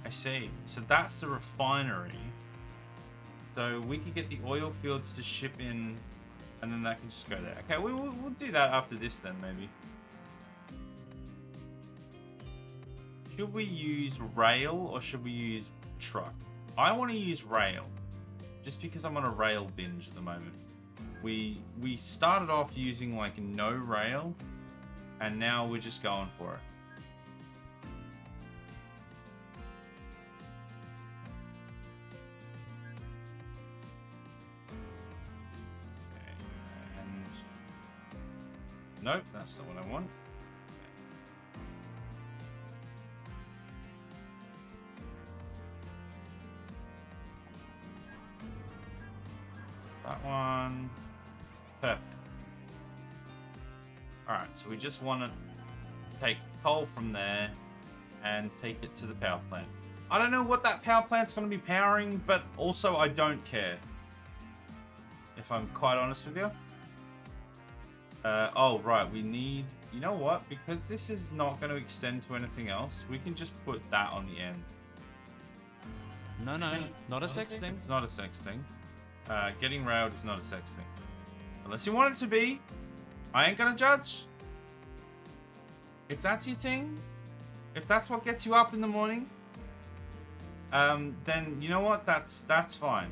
I see. So that's the refinery. So we could get the oil fields to ship in, and then that can just go there. Okay, we'll do that after this then, maybe. Should we use rail or should we use truck? I want to use rail, just because I'm on a rail binge at the moment. We started off using like no rail, and now we're just going for it. Nope, that's not what I want. That one. Perfect. Alright, so we just want to take coal from there and take it to the power plant. I don't know what that power plant's going to be powering, but also I don't care. If I'm quite honest with you. Oh, right, we need... You know what? Because this is not going to extend to anything else, we can just put that on the end. No, not a sex thing. It's not a sex thing. Getting railed is not a sex thing. Unless you want it to be, I ain't gonna judge. If that's your thing, if that's what gets you up in the morning, then you know what? That's fine.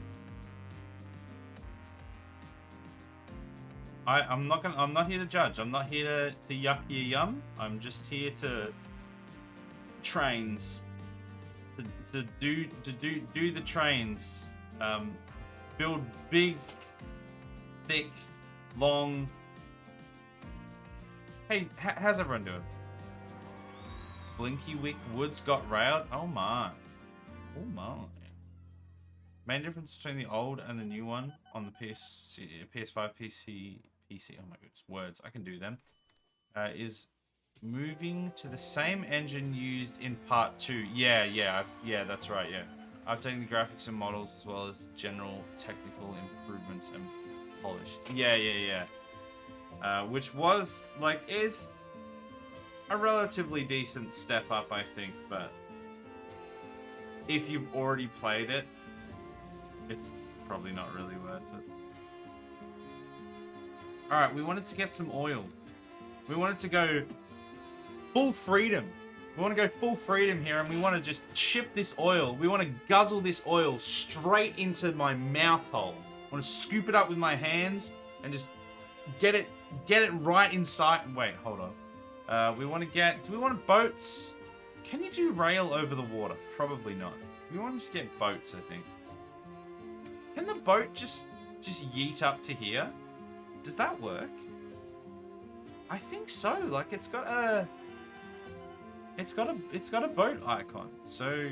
I'm not here to judge. I'm not here to yuck your yum. I'm just here to trains. To do the trains. Build big, thick, long. Hey, how's everyone doing? Blinky Wick Woods got railed. Oh my. Oh my. Main difference between the old and the new one on the PS5, PC. Oh my goodness, words. I can do them. Is moving to the same engine used in Part 2. Yeah, that's right. Yeah, updating the graphics and models as well as general technical improvements and polish. Yeah. Which was is a relatively decent step up, I think. But if you've already played it, it's probably not really worth it. Alright, we wanted to get some oil. We wanted to go full freedom. We want to go full freedom here, and we want to just ship this oil. We want to guzzle this oil straight into my mouth hole. I want to scoop it up with my hands and just get it right inside. Wait, hold on. We want to get... Do we want boats? Can you do rail over the water? Probably not. We want to just get boats, I think. Can the boat just yeet up to here? Does that work? I think so. Like, it's got a boat icon. So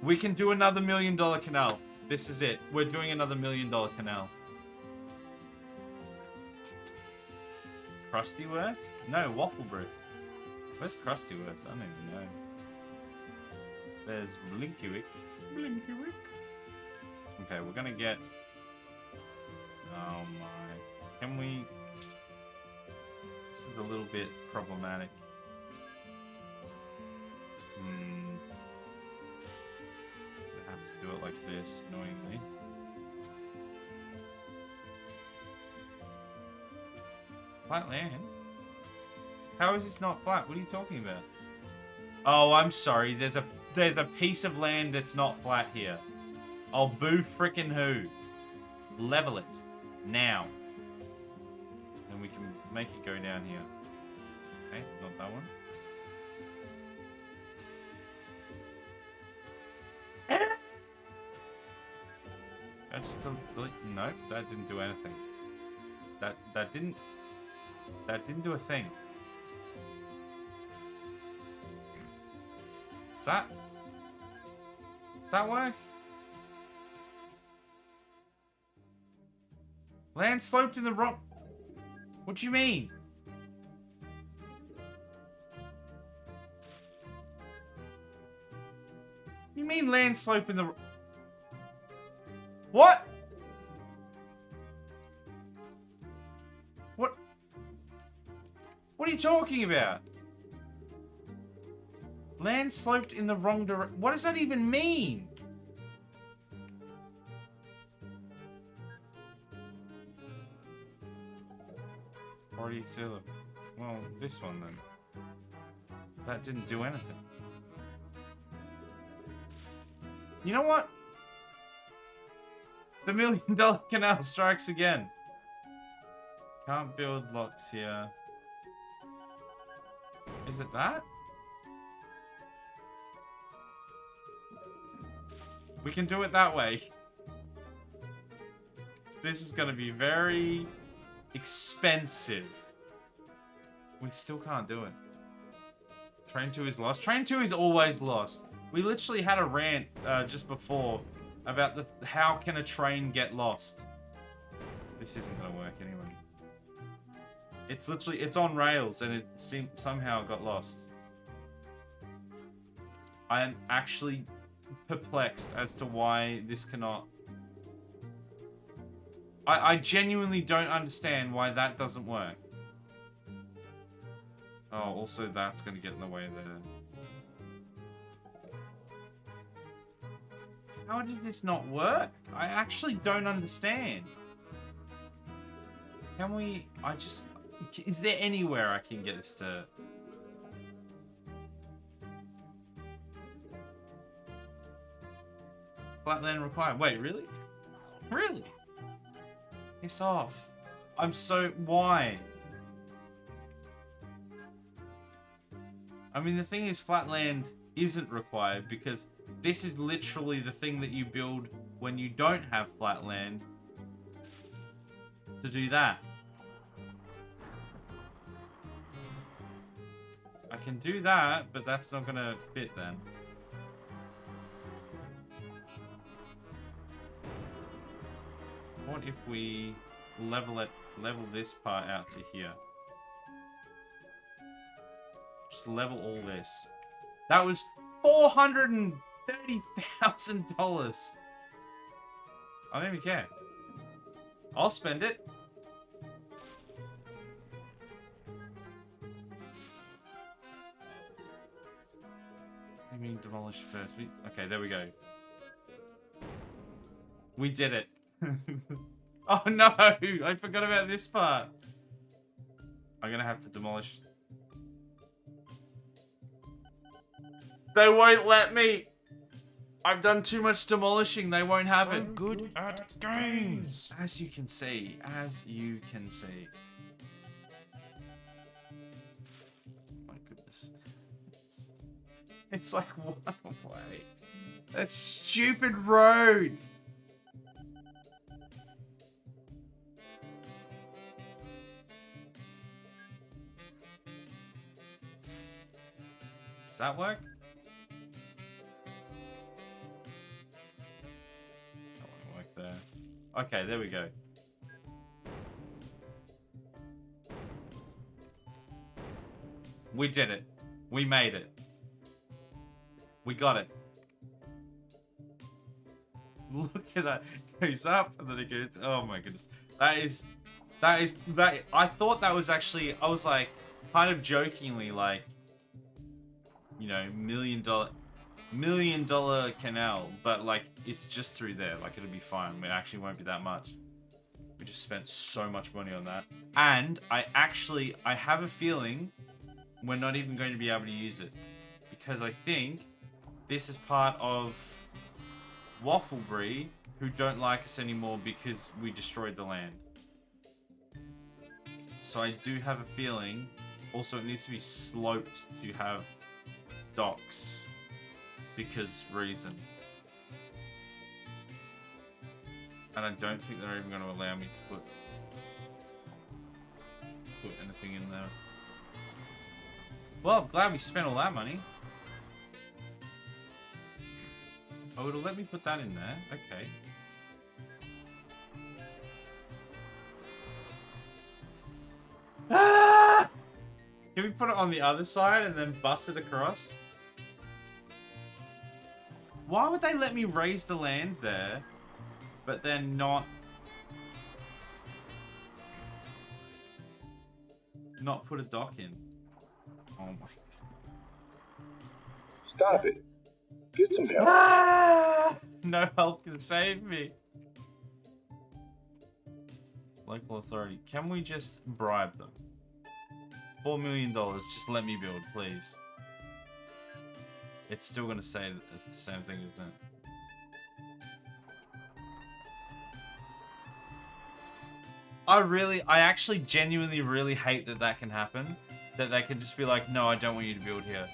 we can do another $1 million canal. This is it. We're doing another $1 million canal. Krustyworth? No, Wafflebrute. Where's Krustyworth? I don't even know. There's Blinkywick. Blinkywick. Okay, we're gonna get... Oh my... Can we... This is a little bit problematic. We have to do it like this, annoyingly. Flat land? How is this not flat? What are you talking about? Oh, I'm sorry. There's a piece of land that's not flat here. Oh, boo frickin' who. Level it. Now. And we can make it go down here. Okay, not that one. I just delete. Nope, that didn't do anything. That didn't do a thing. Does that work? Land sloped in the wrong... What do you mean? You mean land slope in the... What? What are you talking about? Land sloped in the wrong direction. What does that even mean? Already still. Well, this one then. That didn't do anything. You know what? The $1 million canal strikes again. Can't build locks here. Is it that? We can do it that way. This is gonna be very expensive. We still can't do it. Train 2 is lost. Train 2 is always lost. We literally had a rant just before about how can a train get lost. This isn't gonna work anyway. It's literally, it's on rails and it somehow got lost. I am actually perplexed as to why this cannot... I genuinely don't understand why that doesn't work. Oh, also that's gonna get in the way there. How does this not work? I actually don't understand. Can we... Is there anywhere I can get this to... Flatland required. Wait, really? Really? Piss off. I'm so... Why? I mean, the thing is, flatland isn't required because this is literally the thing that you build when you don't have flatland to do that. I can do that, but that's not gonna fit then. What if we level this part out to here? Just level all this. That was $430,000. I don't even care. I'll spend it. I mean, demolish first. Okay, there we go. We did it. Oh no! I forgot about this part. I'm gonna have to demolish. They won't let me. I've done too much demolishing. They won't have So it. good at games. As you can see. As you can see. My goodness. It's like one way. That stupid road. Does that work? That won't work there. Okay, there we go. We did it. We made it. We got it. Look at that. It goes up and then it goes. Oh my goodness. That. I thought that was actually. I was like, kind of jokingly, like, you know, $1 million canal, but like it's just through there. Like it'll be fine. It actually won't be that much. We just spent so much money on that, and I have a feeling we're not even going to be able to use it because I think this is part of Wafflebury, who don't like us anymore because we destroyed the land. So I do have a feeling. Also, it needs to be sloped to have docks because reason. And I don't think they're even going to allow me to put anything in there. Well, I'm glad we spent all that money. Oh, it'll let me put that in there. Okay. Ah! Can we put it on the other side and then bust it across? Why would they let me raise the land there, but then not put a dock in? Oh my God. Stop it. Get some help. Ah! No help can save me. Local authority. Can we just bribe them? $4 million. Just let me build, please. It's still going to say the same thing, isn't it? I actually genuinely really hate that can happen. That they can just be like, no, I don't want you to build here.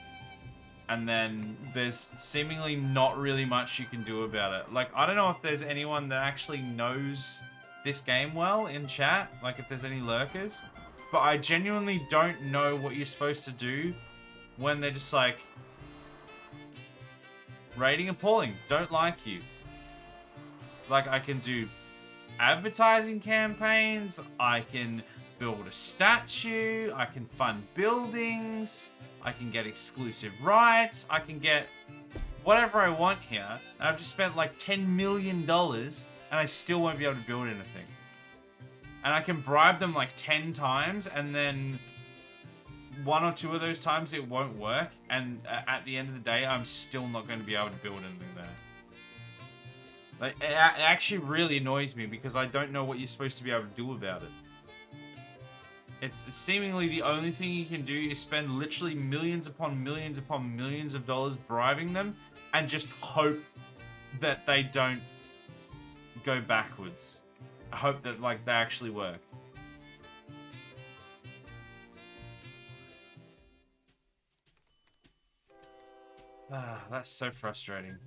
And then there's seemingly not really much you can do about it. Like, I don't know if there's anyone that actually knows this game well in chat. Like, if there's any lurkers. But I genuinely don't know what you're supposed to do when they're just like, rating appalling, don't like you. Like, I can do advertising campaigns, I can build a statue, I can fund buildings, I can get exclusive rights, I can get whatever I want here. And I've just spent like $10 million and I still won't be able to build anything. And I can bribe them like 10 times and then 1 or 2 of those times it won't work. And at the end of the day, I'm still not going to be able to build anything there. Like, it actually really annoys me because I don't know what you're supposed to be able to do about it. It's seemingly the only thing you can do is spend literally millions upon millions upon millions of dollars bribing them and just hope that they don't go backwards. I hope that, like, they actually work. Ah, that's so frustrating.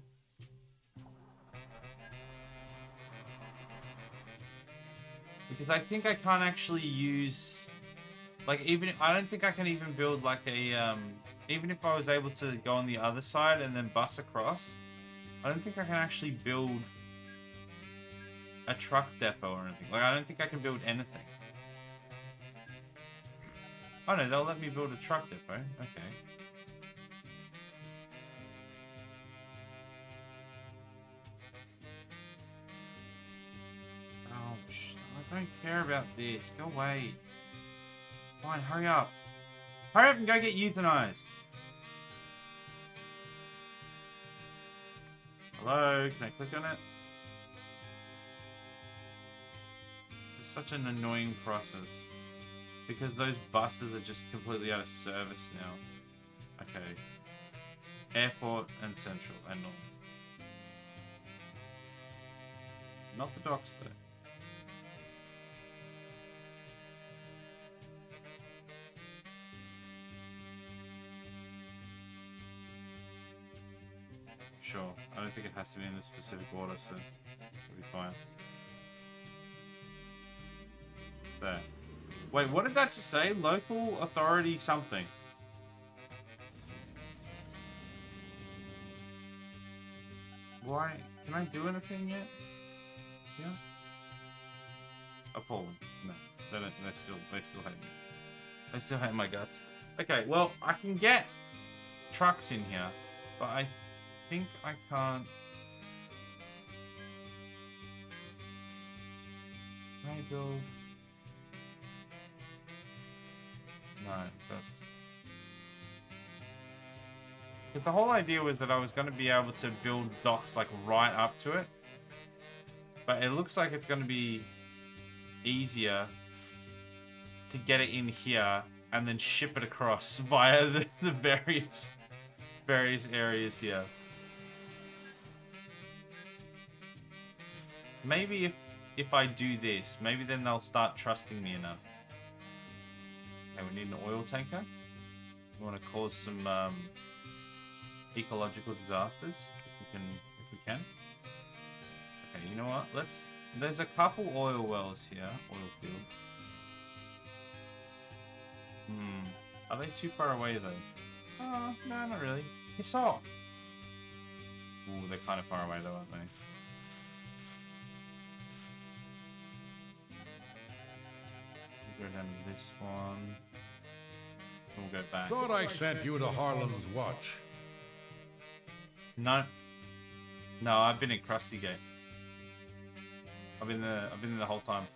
Because I think I can't actually use, like, I don't think I can even build like a, even if I was able to go on the other side and then bus across, I don't think I can actually build a truck depot or anything. Like, I don't think I can build anything. Oh no, they'll let me build a truck depot. Okay. I don't care about this. Go away. Fine, hurry up. Hurry up and go get euthanized. Hello, can I click on it? This is such an annoying process. Because those buses are just completely out of service now. Okay. Airport and Central and North. Not the docks though. Sure. I don't think it has to be in a specific order, so it'll be fine. There. Wait, what did that just say? Local authority something. Why? Can I do anything yet? Yeah. Oh, Poland. No, they still hate me. They still hate my guts. Okay, well I can get trucks in here, but I think I can't. Can I build? No, that's. Because the whole idea was that I was going to be able to build docks like right up to it. But it looks like it's going to be easier to get it in here and then ship it across via the various areas here. Maybe if I do this, maybe then they'll start trusting me enough. Okay, we need an oil tanker. We want to cause some ecological disasters if we can. Okay, you know what? There's a couple oil wells here, oil fields. Are they too far away though? Oh, no, not really. Piss off. Ooh, they're kind of far away though, aren't they? We'll go down to this one. We'll go back. Thought I sent you to Harlem's watch. No. No, I've been in Krusty Gate. I've been there the whole time.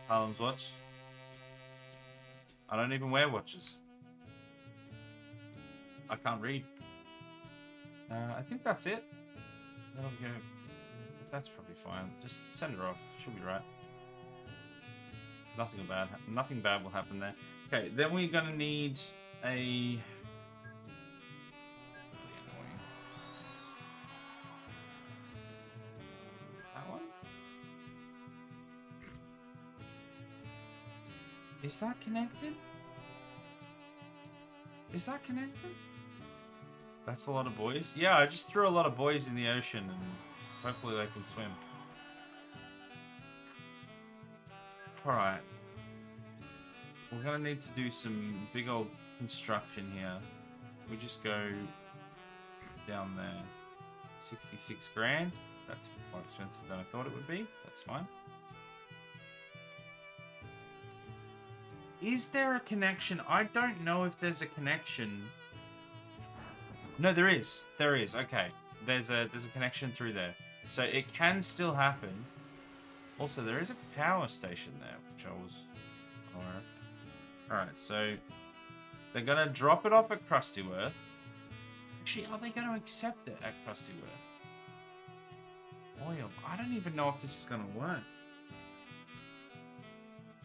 Harlem's watch. I don't even wear watches. I can't read. I think that's it. That'll go. That's probably fine. Just send her off. She'll be right. Nothing bad will happen there. Okay, then we're gonna need a. That one? Is that connected? Is that connected? That's a lot of boys. Yeah, I just threw a lot of boys in the ocean and hopefully they can swim. Alright. We're gonna need to do some big old construction here. We just go down there. 66 grand. That's more expensive than I thought it would be. That's fine. Is there a connection? I don't know if there's a connection. No, there is. There is. Okay. There's a connection through there. So it can still happen. Also, there is a power station there, which I was aware of. Alright, so they're gonna drop it off at Krustyworth. Actually, are they gonna accept it at Krustyworth? Oil. I don't even know if this is gonna work.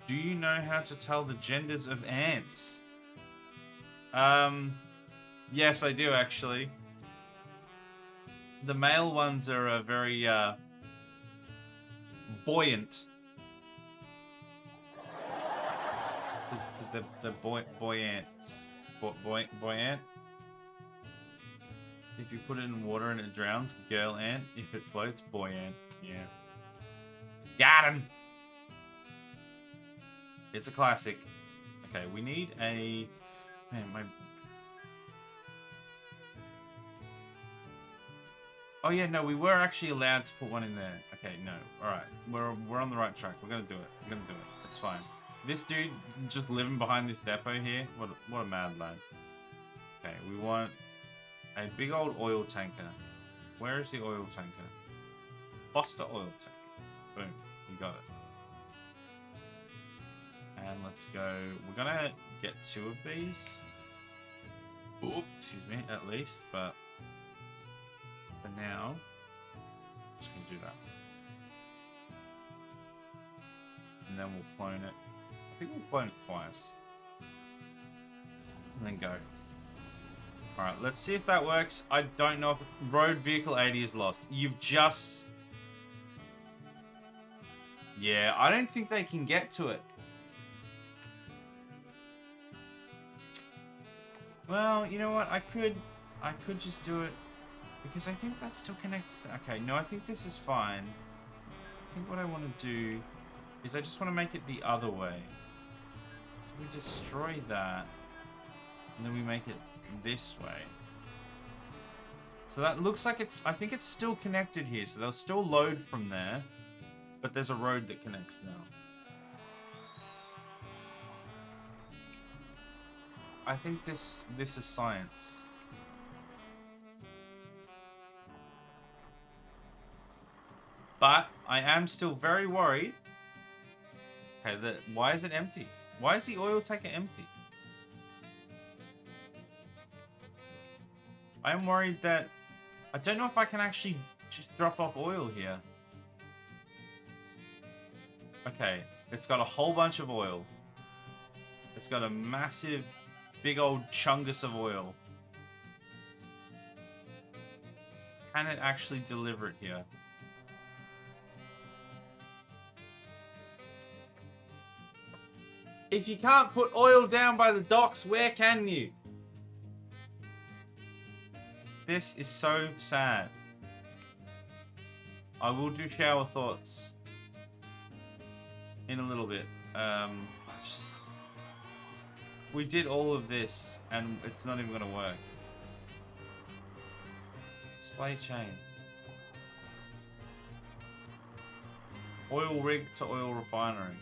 Do you know how to tell the genders of ants? Yes, I do actually. The male ones are very buoyant. Because they're buoyants. Buoyant. If you put it in water and it drowns, girl ant. If it floats, boy ant. Yeah. Got him! It's a classic. Okay, we need a... Man, my... Oh yeah, no, we were actually allowed to put one in there. Okay, no. Alright, we're on the right track. We're gonna do it. We're gonna do it. It's fine. This dude just living behind this depot here. What a mad lad. Okay, we want a big old oil tanker. Where is the oil tanker? Foster oil tanker. Boom. We got it. And let's go. We're gonna get 2 of these. Ooh, excuse me, at least, but for now, I'm just gonna do that. And then we'll clone it. I think we'll clone it twice. And then go. Alright, let's see if that works. I don't know if road vehicle 80 is lost. You've just... Yeah, I don't think they can get to it. Well, you know what? I could just do it because I think that's still connected to... Okay, no, I think this is fine. I think what I want to do is I just want to make it the other way. So we destroy that and then we make it this way. So that looks like it's... I think it's still connected here. So they'll still load from there. But there's a road that connects now. I think this is science. But I am still very worried. Okay, why is it empty? Why is the oil tanker empty? I am worried that... I don't know if I can actually just drop off oil here. Okay, it's got a whole bunch of oil. It's got a massive, big old chungus of oil. Can it actually deliver it here? If you can't put oil down by the docks, where can you? This is so sad. I will do shower thoughts in a little bit. We did all of this and it's not even gonna work. Display chain. Oil rig to oil refinery.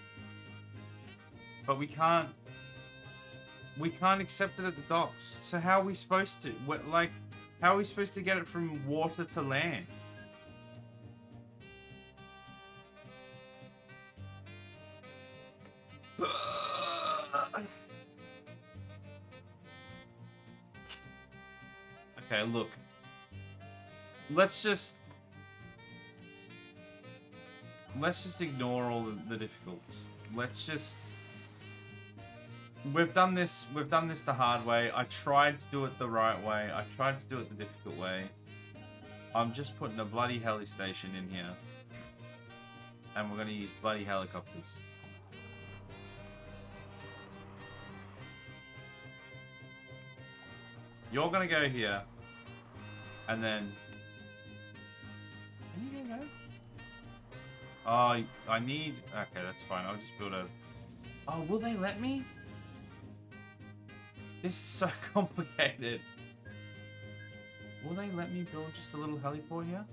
But we can't accept it at the docks. So how are we supposed to? How are we supposed to get it from water to land? Okay, look. Let's just ignore all the difficulties. Let's just... We've done this the hard way. I tried to do it the right way. I tried to do it the difficult way. I'm just putting a bloody heli station in here. And we're gonna use bloody helicopters. You're gonna go here. And then... Can you go? Oh, I need... Okay, that's fine. I'll just build a... Oh, will they let me? This is so complicated. Will they let me build just a little heliport here?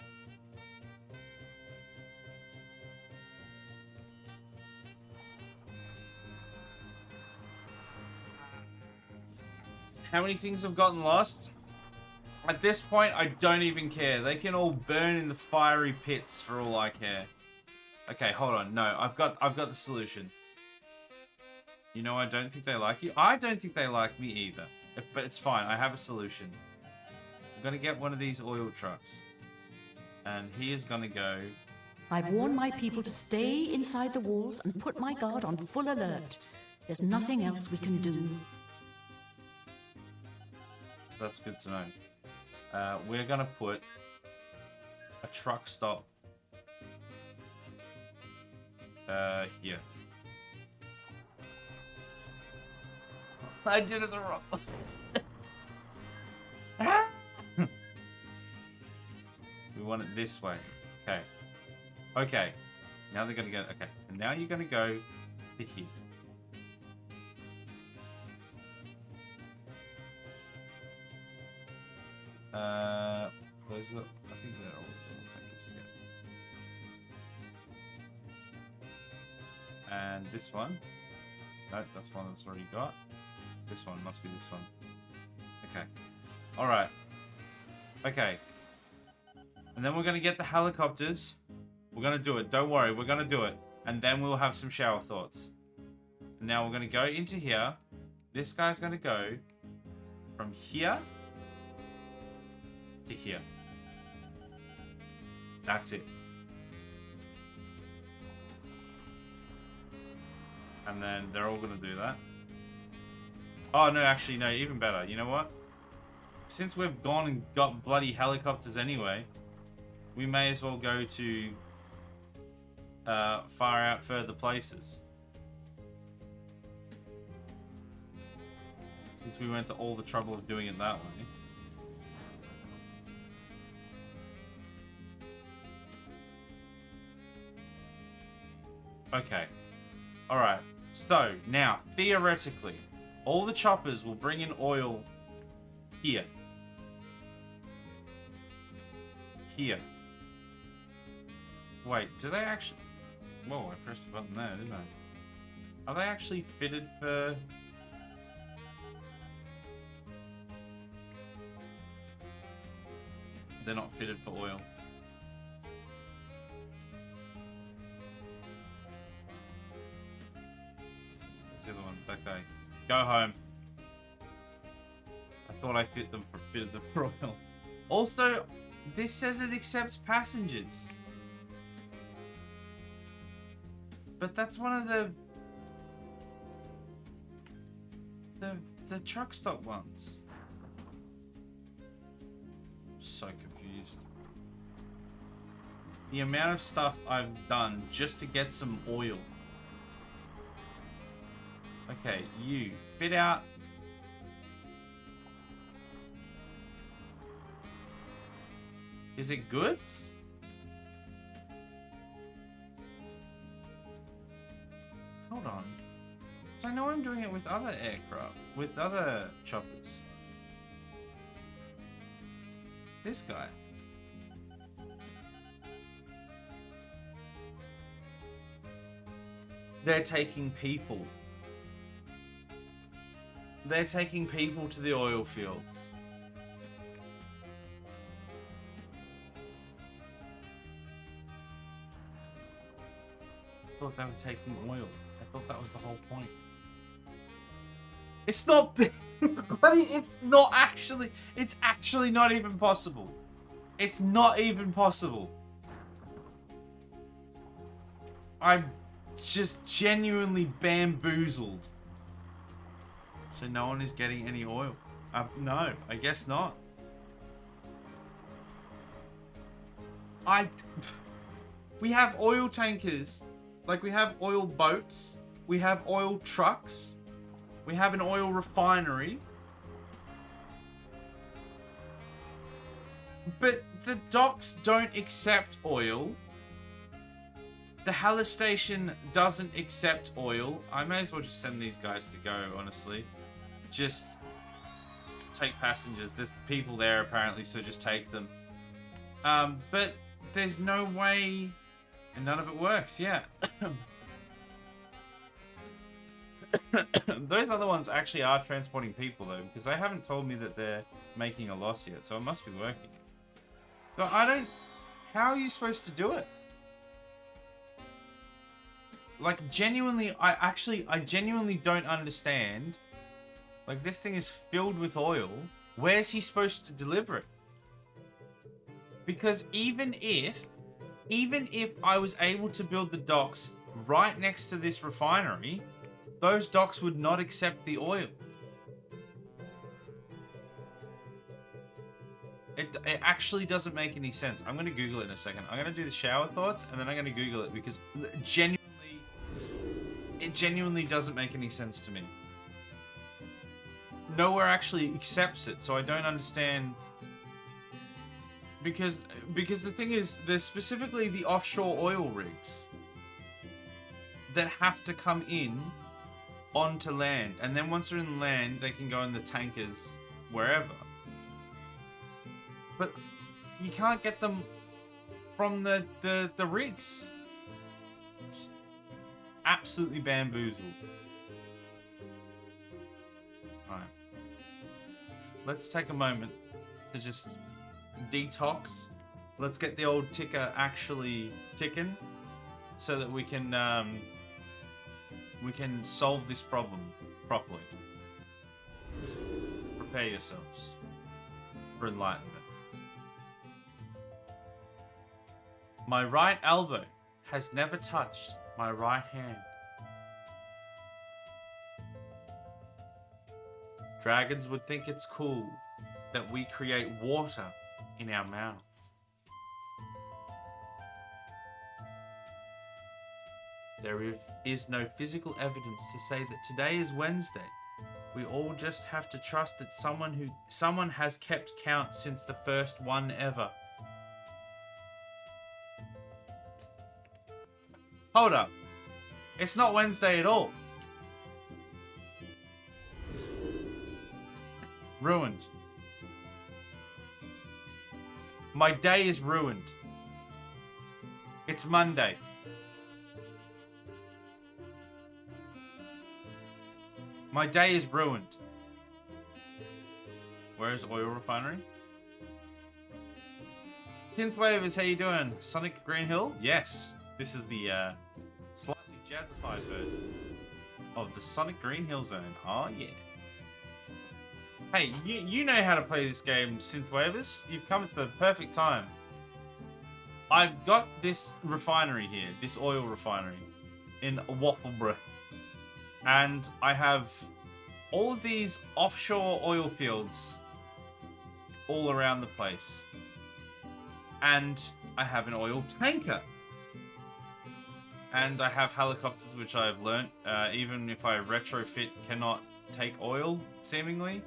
How many things have gotten lost? At this point, I don't even care. They can all burn in the fiery pits for all I care. Okay, hold on. No, I've got the solution. You know, I don't think they like you. I don't think they like me either. But it's fine. I have a solution. I'm going to get one of these oil trucks. And he is going to go... I've warned my people to stay inside the walls and put my guard on full alert. There's nothing else we can do. That's good to know. We're going to put a truck stop here. I did it the wrong way. We want it this way. Okay. Okay. Now they're gonna go. Okay. And now you're gonna go to here. Where's the? I think they're all. Let's take this here. And this one. No, that's one that's already got. This one must be this one. Okay. Alright. Okay. And then we're going to get the helicopters. We're going to do it. Don't worry. We're going to do it. And then we'll have some shower thoughts. And now we're going to go into here. This guy's going to go from here to here. That's it. And then they're all going to do that. Oh, no, actually, no, even better. You know what? since we've gone and got bloody helicopters anyway, we may as well go to far out further places. Since we went to all the trouble of doing it that way. Okay. Alright. So, now, theoretically, all the choppers will bring in oil here. Here. Wait, do they actually... Whoa, I pressed the button there, didn't I? Are they actually fitted for... They're not fitted for oil. What's the other one? That guy. Go home. I thought I fitted them for oil. Also, this says it accepts passengers. But that's one of the truck stop ones. So confused. The amount of stuff I've done just to get some oil. Okay, you fit out. Is it goods? Hold on. So I know I'm doing it with other aircraft, with other choppers. This guy. They're taking people. They're taking people to the oil fields. I thought they were taking oil. I thought that was the whole point. It's not, buddy. It's not actually. It's actually not even possible. It's not even possible. I'm just genuinely bamboozled. So no one is getting any oil. No, I guess not. We have oil tankers. Like, we have oil boats. We have oil trucks. We have an oil refinery. But the docks don't accept oil. The Haller station doesn't accept oil. I may as well just send these guys to go, honestly. Just take passengers. There's people there, apparently, so just take them. But there's no way... And none of it works, yeah. Those other ones actually are transporting people, though, because they haven't told me that they're making a loss yet, so it must be working. But I don't... How are you supposed to do it? Like, genuinely, I genuinely don't understand. Like, this thing is filled with oil. Where's he supposed to deliver it? Because even if I was able to build the docks right next to this refinery, those docks would not accept the oil. It actually doesn't make any sense. I'm going to Google it in a second. I'm going to do the shower thoughts, and then I'm going to Google it, because it genuinely doesn't make any sense to me. Nowhere actually accepts it, so I don't understand. Because the thing is, there's specifically the offshore oil rigs that have to come in onto land, and then once they're in land, they can go in the tankers wherever. But you can't get them from the rigs. Just absolutely bamboozled. Alright. Let's take a moment to just detox. Let's get the old ticker actually ticking so that we can solve this problem properly. Prepare yourselves for enlightenment. My right elbow has never touched my right hand. Dragons would think it's cool that we create water in our mouths. There is no physical evidence to say that today is Wednesday. We all just have to trust that someone has kept count since the first one ever. Hold up. It's not Wednesday at all. Ruined. My day is ruined. It's Monday. My day is ruined. Where's Oil Refinery? Synthwavers, how you doing? Sonic Green Hill? Yes. This is the slightly jazzified version of the Sonic Green Hill Zone. Oh yeah. Hey, you know how to play this game, Synthwavers. You've come at the perfect time. I've got this refinery here, this oil refinery in Waffleborough. And I have all of these offshore oil fields all around the place. And I have an oil tanker. And I have helicopters, which I've learnt, even if I retrofit, cannot take oil, seemingly.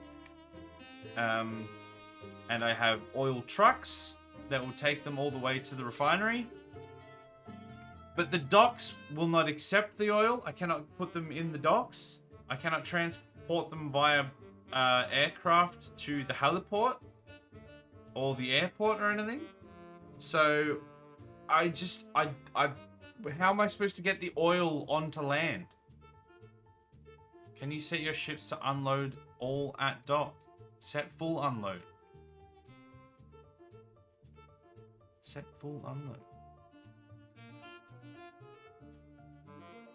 And I have oil trucks that will take them all the way to the refinery. But the docks will not accept the oil. I cannot put them in the docks. I cannot transport them via aircraft to the heliport or the airport or anything. So I how am I supposed to get the oil onto land? Can you set your ships to unload all at dock? Set full unload. Set full unload.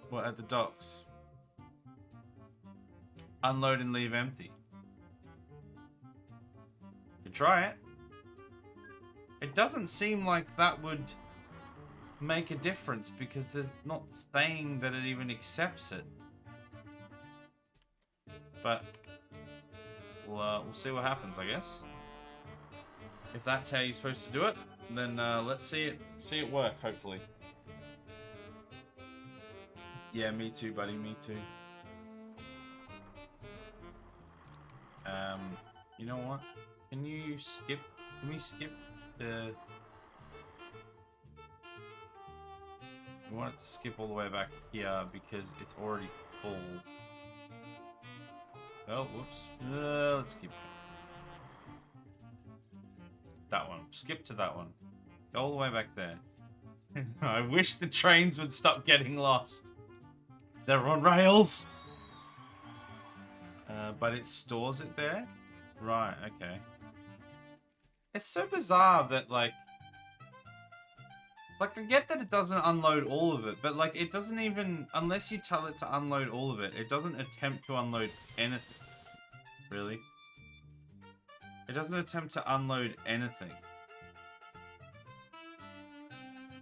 What, at the docks? Unload and leave empty. You try it. It doesn't seem like that would make a difference because there's not saying that it even accepts it. But we'll see what happens, I guess. If that's how you're supposed to do it, then let's see it work. Hopefully. Yeah, me too, buddy. Me too. You know what? Can we skip the... We want it to skip all the way back here because it's already full. Oh, whoops. Let's keep that one. Skip to that one. Go all the way back there. I wish the trains would stop getting lost. They're on rails. But it stores it there? Right, okay. It's so bizarre that, like, I get that it doesn't unload all of it, but, like, it doesn't even... Unless you tell it to unload all of it, it doesn't attempt to unload anything. Really? It doesn't attempt to unload anything.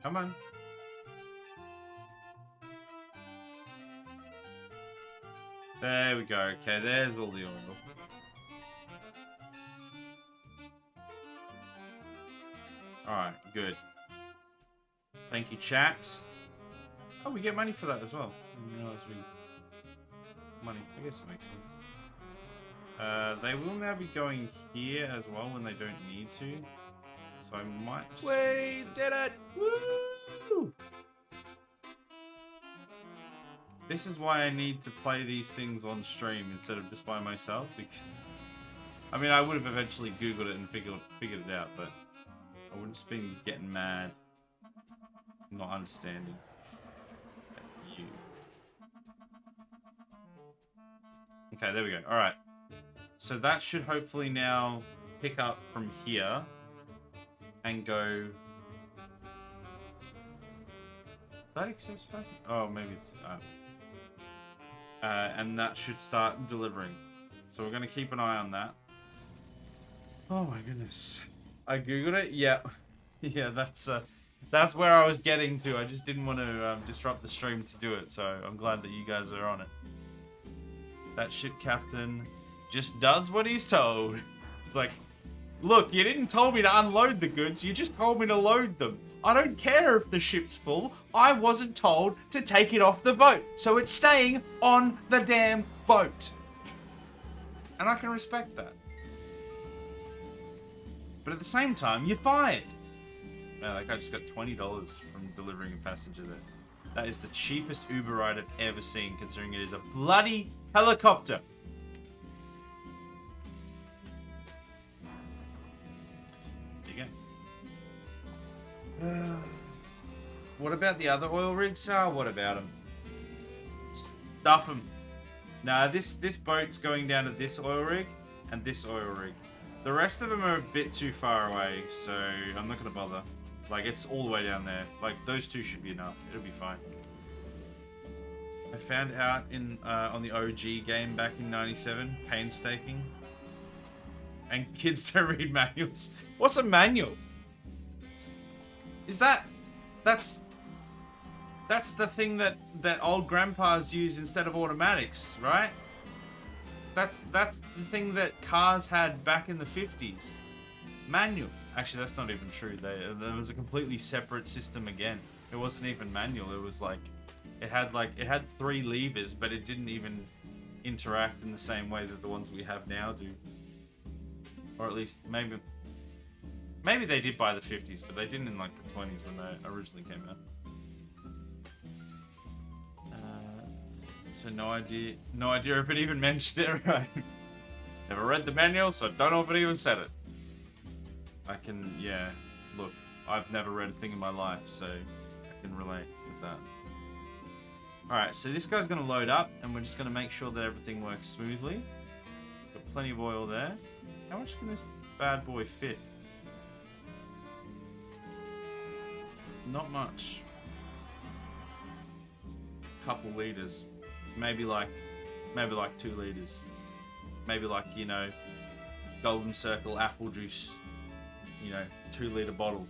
Come on. There we go. Okay, there's all the oil. Alright, good. Thank you, chat. Oh, we get money for that as well. I didn't realize we... Money. I guess it makes sense. They will now be going here as well when they don't need to. So I might just... We did it! Woo! This is why I need to play these things on stream instead of just by myself, because... I mean, I would have eventually Googled it and figured it out, but... I wouldn't just be getting mad. Not understanding. You. Okay, there we go. Alright. So that should hopefully now pick up from here and go... That accepts passing? Oh, maybe it's... and that should start delivering. So we're going to keep an eye on that. Oh my goodness. I googled it? Yeah. Yeah, that's where I was getting to. I just didn't want to disrupt the stream to do it, so I'm glad that you guys are on it. That ship captain just does what he's told. It's like, Look, you didn't tell me to unload the goods, you just told me to load them. I don't care if the ship's full. I wasn't told to take it off the boat, so it's staying on the damn boat. And I can respect that. But at the same time, you're fired. Man, that guy just got $20 from delivering a passenger there. That is the cheapest Uber ride I've ever seen, considering it is a bloody helicopter. There you go. What about the other oil rigs? What about them? Stuff them. Nah, this boat's going down to this oil rig and this oil rig. The rest of them are a bit too far away, so I'm not gonna bother. Like, it's all the way down there. Like, those two should be enough. It'll be fine. I found out in on the OG game back in '97, painstaking. And kids don't read manuals. What's a manual? Is that's the thing that old grandpas use instead of automatics, right? That's the thing that cars had back in the 50s. Manual. Actually, that's not even true. There was a completely separate system again. It wasn't even manual. It was like it had 3 levers, but it didn't even interact in the same way that the ones we have now do. Or at least maybe they did by the 50s, but they didn't in like the 20s when they originally came out. So no idea if it even mentioned it, right? Never read the manual, so don't know if it even said it. Yeah, look, I've never read a thing in my life, so I can relate with that. Alright, so this guy's gonna load up, and we're just gonna make sure that everything works smoothly. Got plenty of oil there. How much can this bad boy fit? Not much. Couple liters. Maybe like 2 liters. Maybe like, you know, Golden Circle apple juice. You know, 2-liter bottle.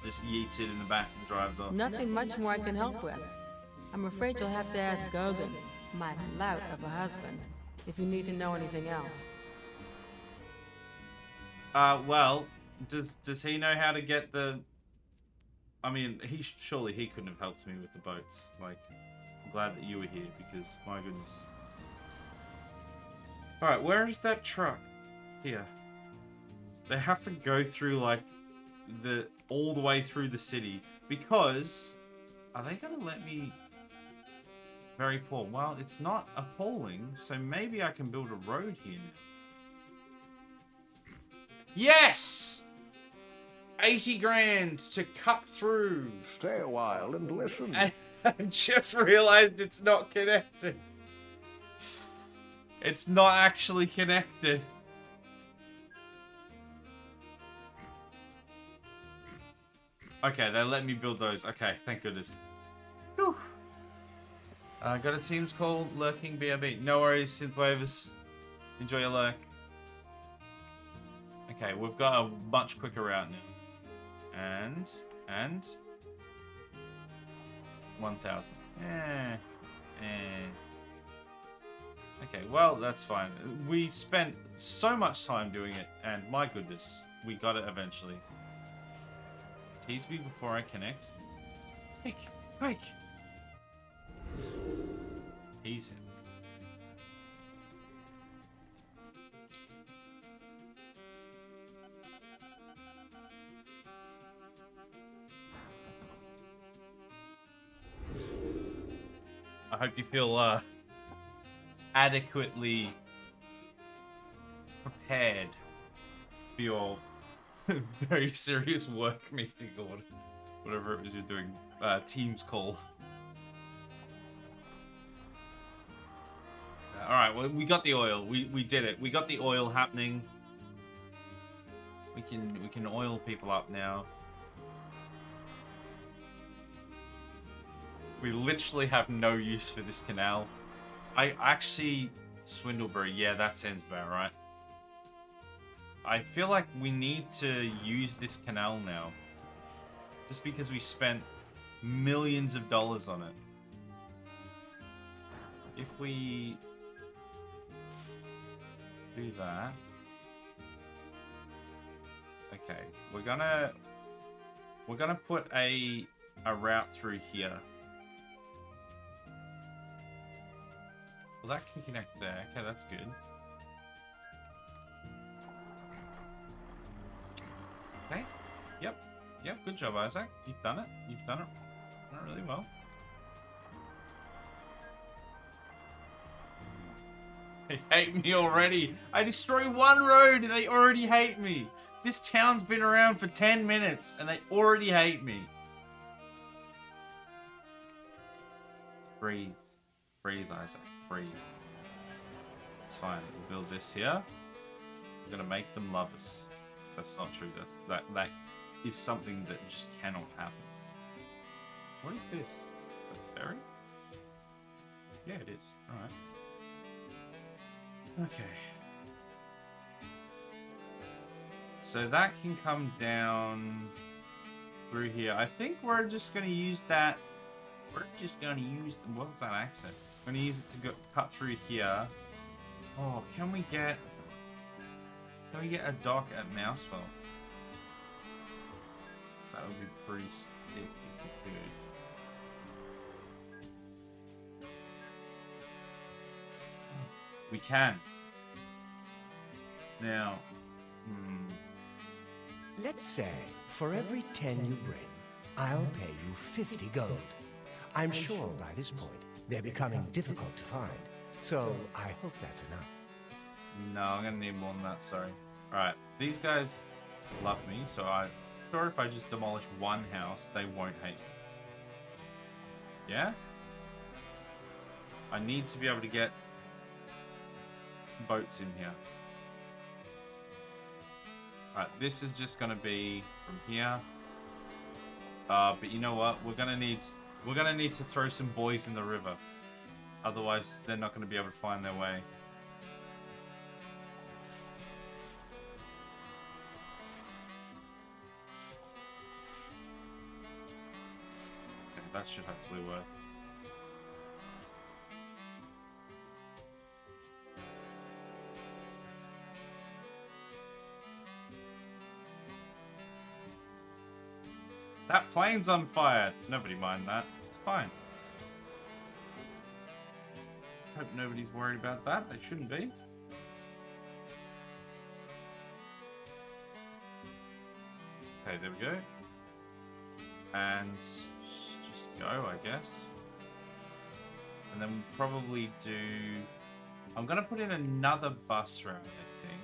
Just yeets it in the back and drives off. Nothing much more I can help with. I'm afraid you'll have to ask Gogan, my lout of a husband, if you need to know anything else. Well, does he know how to get the... I mean, surely he couldn't have helped me with the boats. Like, I'm glad that you were here, because, my goodness. Alright, where is that truck? Here. They have to go through, like, all the way through the city, because... Are they gonna let me... Very poor. Well, it's not appalling, so maybe I can build a road here now. Yes! 80 grand to cut through. Stay a while and listen. I've just realized it's not connected. It's not actually connected. Okay, they let me build those. Okay, thank goodness. Whew. Got a team's call, lurking BRB. No worries, Synthwavers. Enjoy your lurk. Okay, we've got a much quicker route now. And 1,000. Okay, well, that's fine. We spent so much time doing it, and my goodness, we got it eventually. Tease me before I connect. Quick, quick. Tease him. I hope you feel adequately prepared for your very serious work meeting or whatever it was you're doing. Teams call. Alright, well, we got the oil. We did it. We got the oil happening. We can oil people up now. We literally have no use for this canal. I actually... Swindlebury, yeah, that sounds about right. I feel like we need to use this canal now. Just because we spent millions of dollars on it. If we... do that... Okay, we're gonna put a route through here. Well, that can connect there. Okay, that's good. Okay. Yep. Yep. Good job, Isaac. You've done it. You've done it really well. They hate me already. I destroy one road and they already hate me. This town's been around for 10 minutes and they already hate me. Breathe. Breathe, Isaac. Breathe. It's fine. We'll build this here. We're gonna make them love us. That's not true. That is something that just cannot happen. What is this? Is that a ferry? Yeah, it is. Alright. Okay. So that can come down through here. I think we're just going to use that. We're just going to use... What was that accent? We're going to use it to go, cut through here. Oh, can we get a dock at Mouseville? That would be pretty sick if we could. We can. Now, Let's say, for every 10 you bring, I'll pay you 50 gold. I'm sure by this point, they're becoming difficult to find. So, I hope that's enough. no, I'm gonna need more than that, sorry. Alright, these guys love me, so I'm sure if I just demolish one house, they won't hate me. Yeah? I need to be able to get boats in here. Alright, this is just gonna be from here. But you know what? We're gonna need to throw some boys in the river. Otherwise, they're not gonna be able to find their way. Okay, that should hopefully work. That plane's on fire. Nobody mind that. It's fine. Hope nobody's worried about that. They shouldn't be. Okay, there we go. And just go, I guess. And then we'll probably do... I'm going to put in another bus route, I think.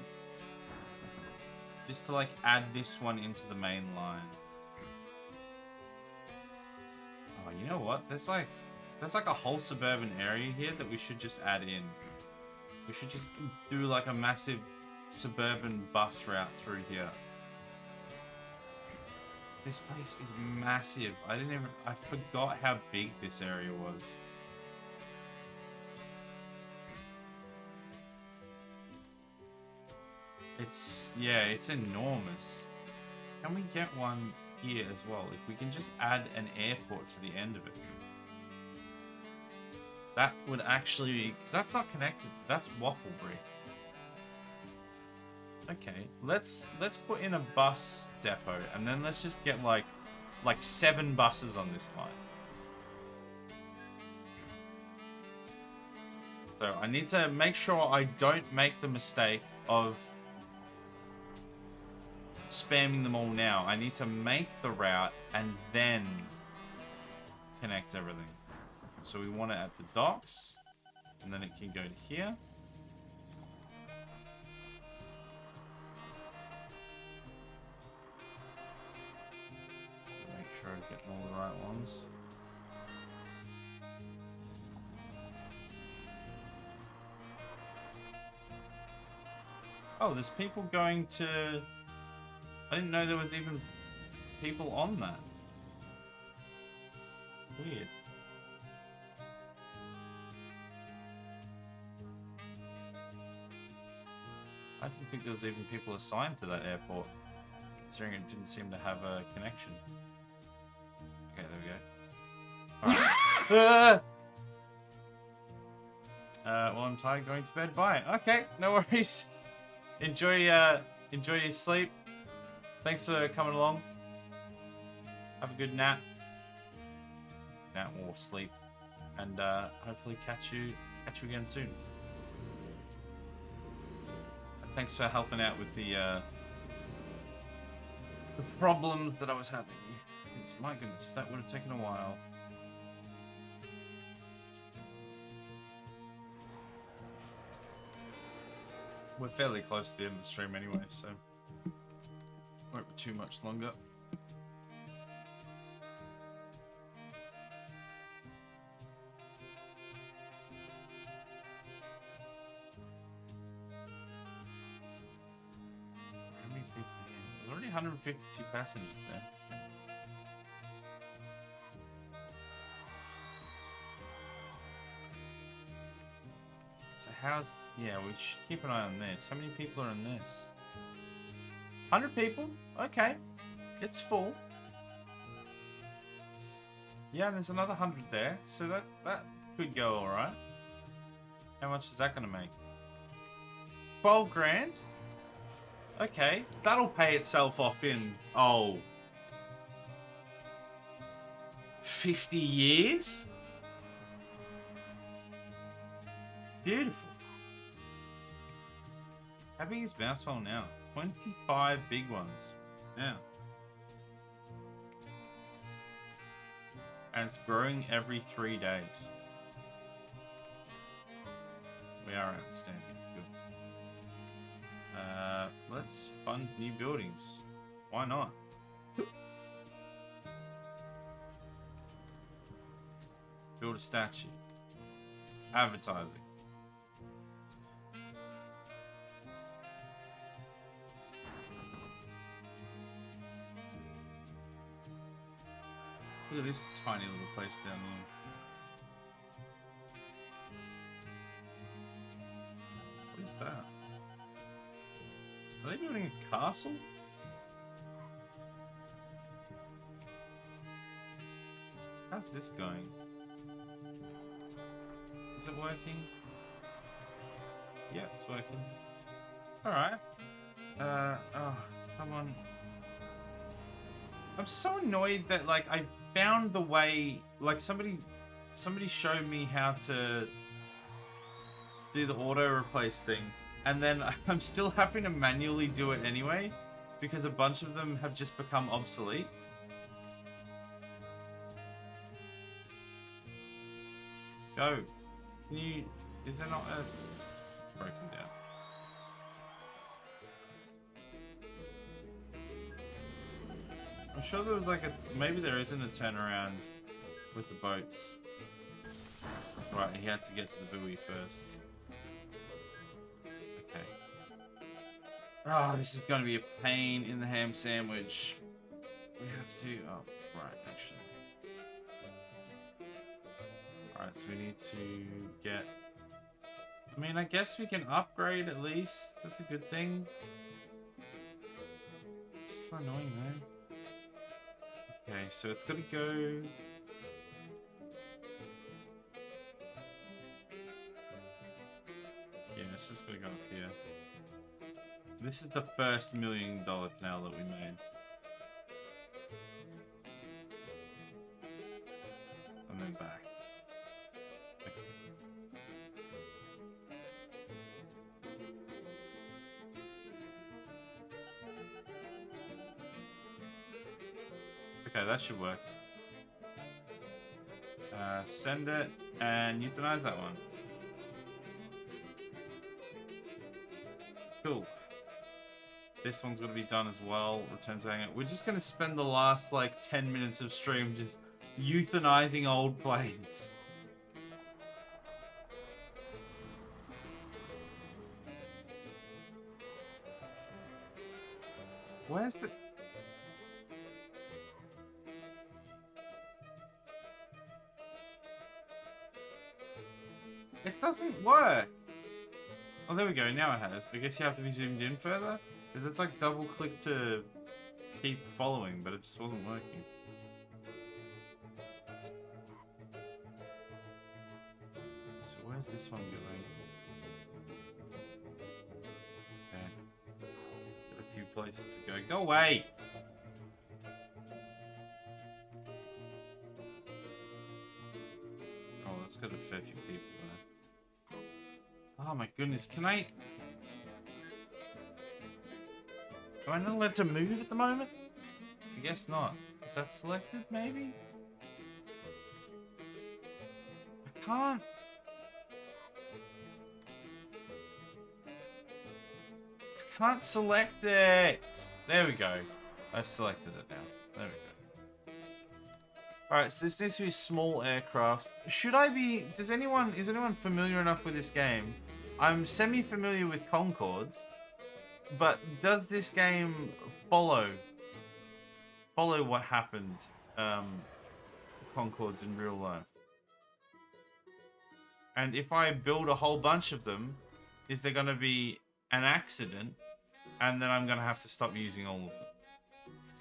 Just to, like, add this one into the main line. Oh, you know what? There's like a whole suburban area here that we should just add in. We should just do like a massive suburban bus route through here. This place is massive. I forgot how big this area was. It's enormous. Can we get one here as well? If we can just add an airport to the end of it. That would actually... because that's not connected. That's Wafflebury. Okay, let's put in a bus depot and then let's just get like 7 buses on this line. So I need to make sure I don't make the mistake of spamming them all now. I need to make the route and then connect everything. So we want it at the docks and then it can go to here. Make sure I'm getting all the right ones. Oh, there's people going to... I didn't know there was even people on that. Weird. I didn't think there was even people assigned to that airport, considering it didn't seem to have a connection. Okay, there we go. Alright. Well, I'm tired, going to bed. Bye. Okay, no worries. Enjoy your sleep. thanks for coming along. Have a good nap or sleep, and hopefully catch you again soon. And thanks for helping out with the problems that I was having. My goodness, that would have taken a while. We're fairly close to the end of the stream anyway, so won't be too much longer. How many people here? There's already 152 passengers there. Yeah, we should keep an eye on this. How many people are in this? 100 people? Okay. It's full. Yeah, there's another 100 there. So that could go alright. How much is that going to make? 12 grand? Okay. That'll pay itself off in, 50 years? Beautiful. How big is Mousewell now? 25 big ones. Yeah. And it's growing every 3 days. We are outstanding. Good. Let's fund new buildings. Why not? Build a statue. Advertising. Look at this tiny little place down here. What is that? Are they building a castle? How's this going? Is it working? Yeah, it's working. Alright. Oh, come on. I'm so annoyed that, like, I found the way, like, somebody showed me how to do the auto replace thing, and then I'm still having to manually do it anyway because a bunch of them have just become obsolete. Go. Can you... Is there not a... It's broken down. I'm sure there was like a... Maybe there isn't a turnaround with the boats. Right, he had to get to the buoy first. Okay. Oh, this is going to be a pain in the ham sandwich. We have to... Oh, right, actually. Alright, so we need to get... I mean, I guess we can upgrade at least. That's a good thing. It's so annoying, man. Okay, so it's got to go... Yeah, it's just got to go up here. This is the first $1 million canal that we made. And then back. Okay, that should work. Send it and euthanize that one. Cool. This one's going to be done as well. Return to hangout. We're just going to spend the last like 10 minutes of stream just euthanizing old planes. Where's the... It doesn't work. Oh, there we go. Now it has. I guess you have to be zoomed in further. Because it's like double click to keep following, but it just wasn't working. So where's this one going? Okay. Got a few places to go. Go away! Oh, that's got a fair few people there. Oh my goodness, can I... Am I not allowed to move at the moment? I guess not. Is that selected, maybe? I can't... I can't select it! There we go. I've selected it now. There we go. Alright, so this needs to be a small aircraft. Should I be... is anyone familiar enough with this game? I'm semi-familiar with Concords. But does this game follow what happened to Concords in real life? And if I build a whole bunch of them, is there going to be an accident and then I'm going to have to stop using all of them?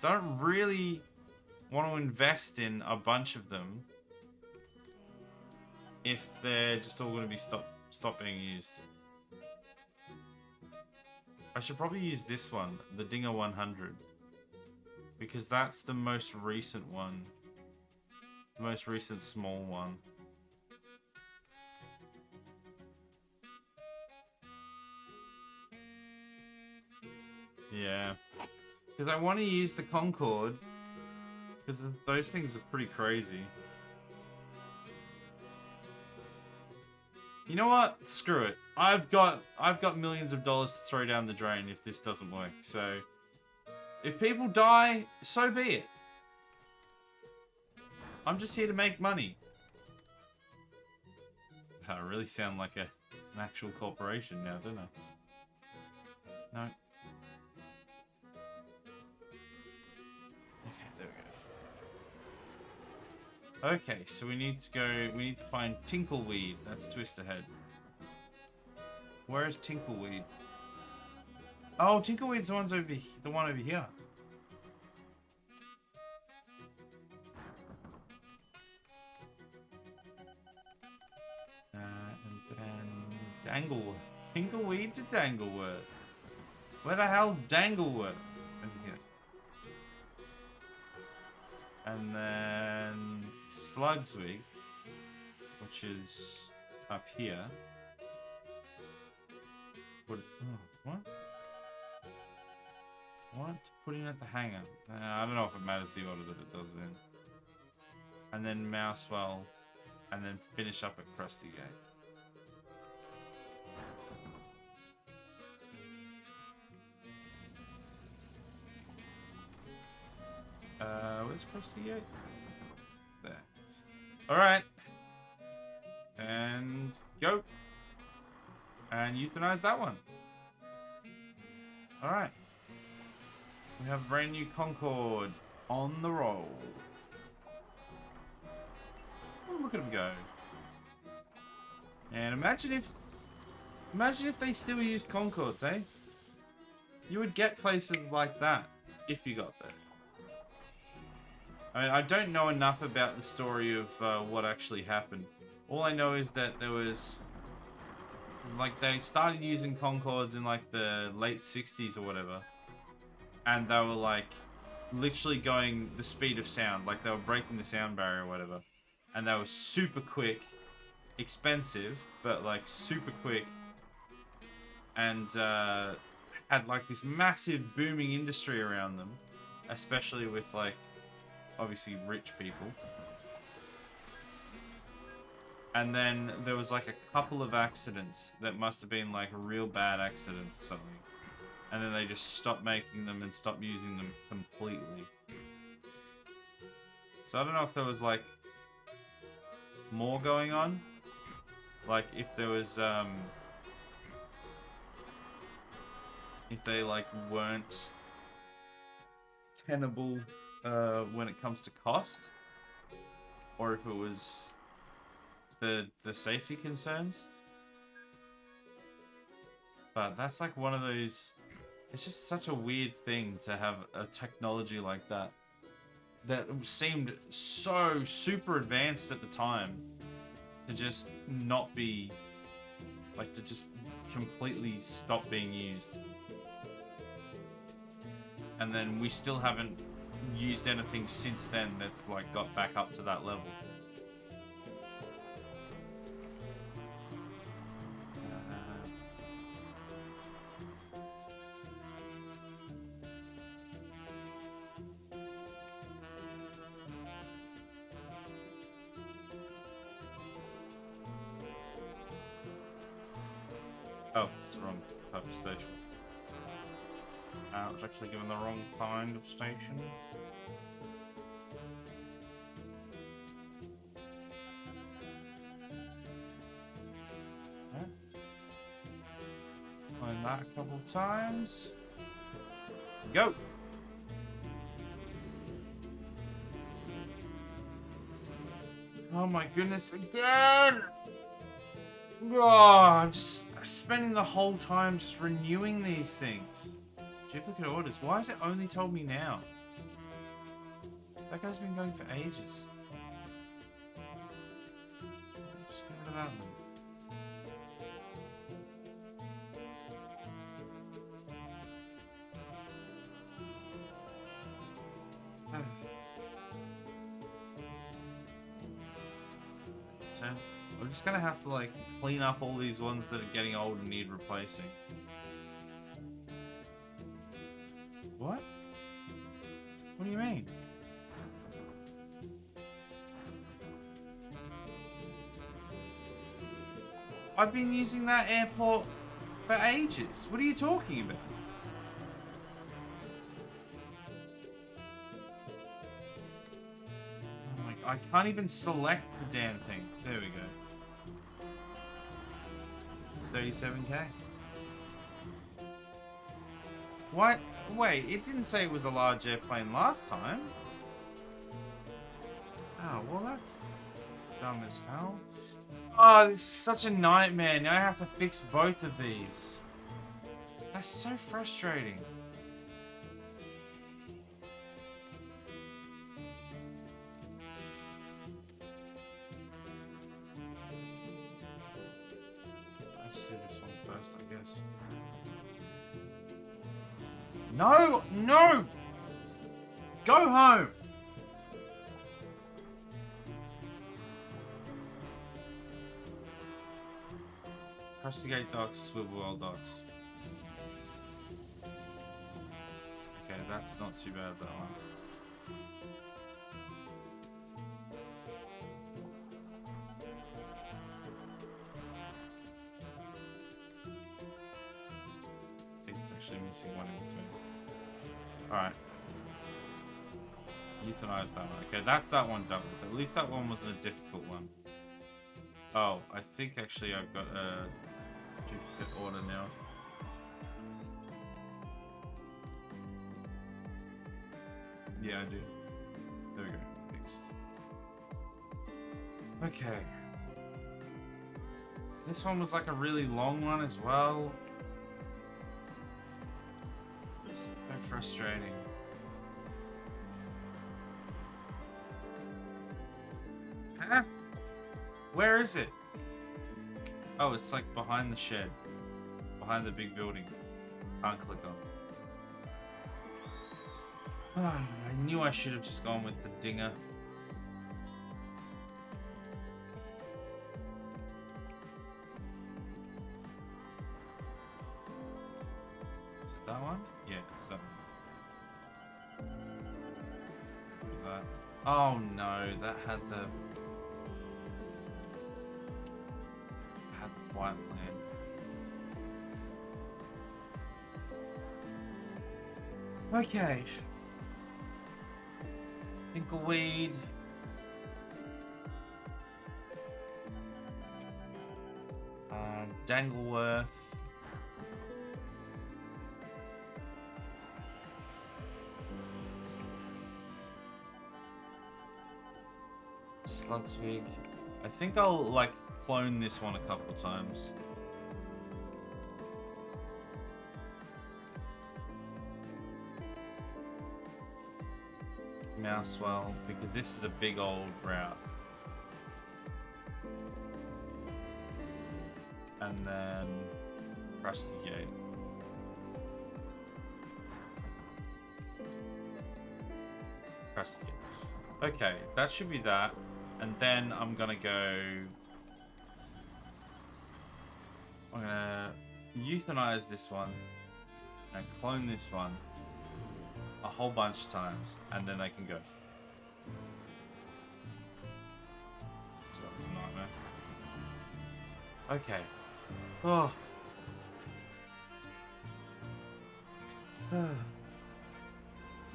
So I don't really want to invest in a bunch of them if they're just all going to be stop being used. I should probably use this one, the Dinger 100, because that's the most recent one, the most recent small one. Yeah, because I want to use the Concorde, because those things are pretty crazy. You know what? Screw it. I've got millions of dollars to throw down the drain if this doesn't work. So, if people die, so be it. I'm just here to make money. I really sound like an actual corporation now, don't I? No. Okay, there we go. Okay, so we need to find Tinkleweed. That's twist ahead. Where is Tinkleweed? Oh, Tinkleweed's the one over here. And then Dangleworth. Tinkleweed to Dangleworth. Where the hell Dangleworth? Over here. And then Slugswig, which is up here. What? What? Put in at the hangar. I don't know if it matters the order that it does it in. And then Mousewell, and then finish up at Krusty Gate. Where's Krusty Gate? There. Alright. And go. And euthanize that one. Alright. We have a brand new Concorde on the roll. Oh, look at him go. And imagine if they still used Concords, eh? You would get places like that if you got there. I mean, I don't know enough about the story of what actually happened. All I know is that there was... like, they started using Concords in, like, the late 60s or whatever. And they were, like, literally going the speed of sound. Like, they were breaking the sound barrier or whatever. And they were super quick, expensive, but, like, super quick. And had, like, this massive booming industry around them. Especially with, like, obviously rich people. And then there was like a couple of accidents that must have been like real bad accidents or something. And then they just stopped making them and stopped using them completely. So I don't know if there was like more going on. Like if there was if they like weren't tenable when it comes to cost, or if it was the safety concerns. But that's like one of those, it's just such a weird thing to have a technology like that that seemed so super advanced at the time to just not be, like, to just completely stop being used. and then we still haven't used anything since then that's like got back up to that level. Oh, it's the wrong type of station. I was actually given the wrong kind of station. Okay. Find that a couple times. Go! Oh my goodness, again! Oh, I'm just spending the whole time just renewing these things. Duplicate orders. Why has it only told me now? That guy's been going for ages. Just get rid of that one. I'm just gonna have to like clean up all these ones that are getting old and need replacing. What? What do you mean? I've been using that airport for ages. What are you talking about? Oh my, I can't even select the damn thing. There we go. 37k. What? Wait, it didn't say it was a large airplane last time. Oh, well that's dumb as hell. Oh, this is such a nightmare. Now I have to fix both of these. That's so frustrating. Let's do this one first, I guess. No! No! Go home! Crustigate docks, swivel well docks. Okay, that's not too bad, that one. I think it's actually missing one in between. Alright. Euthanize that one. Okay, that's that one done with. At least that one wasn't a difficult one. Oh, I think actually I've got a duplicate order now. Yeah, I do. There we go. Fixed. Okay. This one was like a really long one as well. It's so frustrating. Huh? Where is it? Oh, it's like behind the shed. Behind the big building. Can't click on it. I knew I should have just gone with the dinger. Is it that one? Yeah, it's that one. Look at that. Oh no, that had the flight plan. Okay. Pinkleweed. Dangleworth. Slugswig. I think I'll like clone this one a couple times. Mousewell, because this is a big old route. And then Rusty Gate. press again. Okay, that should be that. And then I'm gonna go... I'm gonna euthanize this one and clone this one a whole bunch of times, and then I can go. So that's a nightmare. Okay. Oh.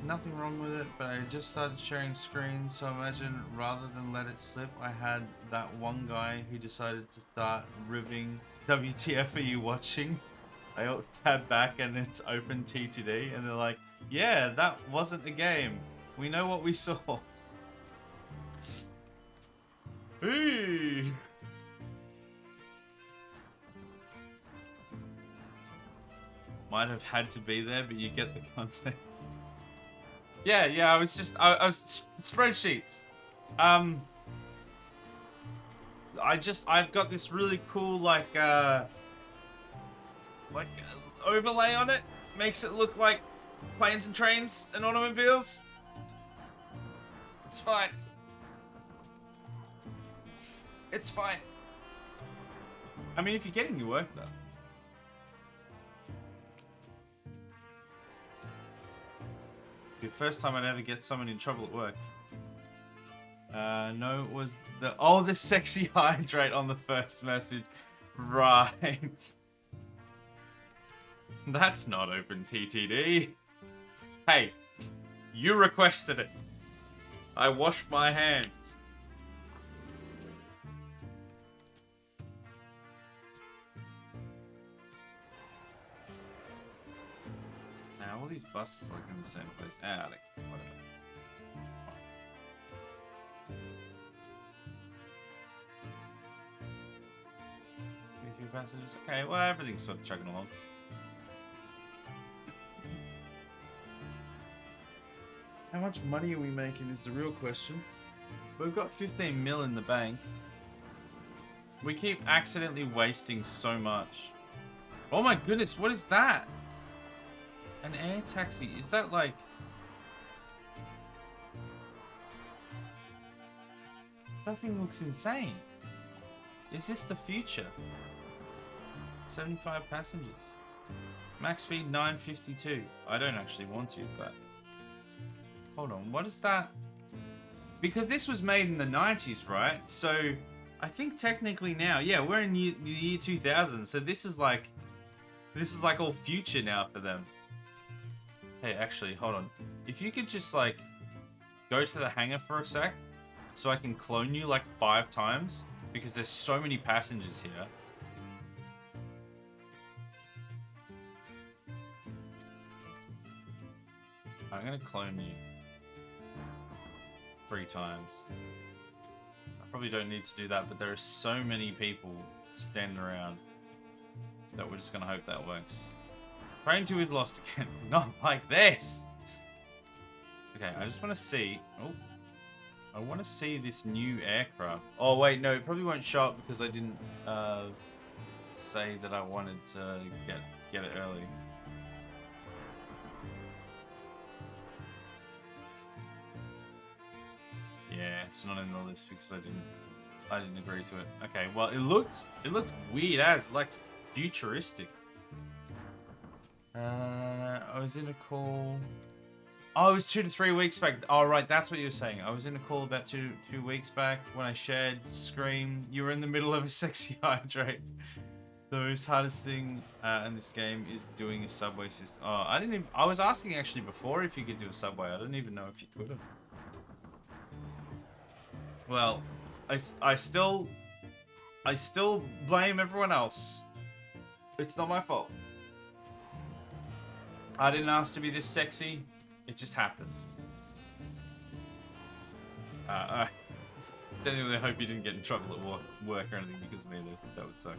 Nothing wrong with it, but I just started sharing screens, so imagine rather than let it slip, I had that one guy who decided to start ribbing WTF are you watching? I tab back and it's open TTD, and they're like, yeah, that wasn't a game. We know what we saw. Hey. Might have had to be there, but you get the context. Yeah, I was spreadsheets. I've got this really cool overlay on it. Makes it look like planes and trains and automobiles. It's fine. It's fine. I mean, if you're getting your work done. The first time I'd ever get someone in trouble at work. No, it was the sexy hydrate on the first message. Right. That's not open TTD. Hey, you requested it. I washed my hands. Now all these buses are like in the same place. Whatever. Passengers. Okay, well, everything's sort of chugging along. How much money are we making is the real question. We've got 15 mil in the bank. We keep accidentally wasting so much. Oh my goodness, what is that? An air taxi. Is that like... That thing looks insane. Is this the future? 75 passengers. Max speed 952. I don't actually want to, but... Hold on, what is that? Because this was made in the 90s, right? So, I think technically now, yeah, we're in the year 2000, so this is like all future now for them. Hey, actually, hold on. If you could just, like, go to the hangar for a sec, so I can clone you, like, 5 times, because there's so many passengers here. I'm gonna clone you 3 times. I probably don't need to do that, but there are so many people standing around that we're just gonna hope that works. Train 2 is lost again. Not like this! Okay, I just want to see... Oh. I want to see this new aircraft. Oh, wait, no, it probably won't show up because I didn't say that I wanted to get it early. Yeah, it's not in the list because I didn't agree to it. Okay, well, it looked weird as, like, futuristic. I was in a call... Oh, it was 2 to 3 weeks back. Oh, right, that's what you were saying. I was in a call about two weeks back when I shared Scream. You were in the middle of a sexy hydrate. The most hardest thing in this game is doing a subway system. Oh, I was asking actually before if you could do a subway. I didn't even know if you could have. Well, I still blame everyone else. It's not my fault. I didn't ask to be this sexy. It just happened. I genuinely hope you didn't get in trouble at work or anything because of me. That would suck.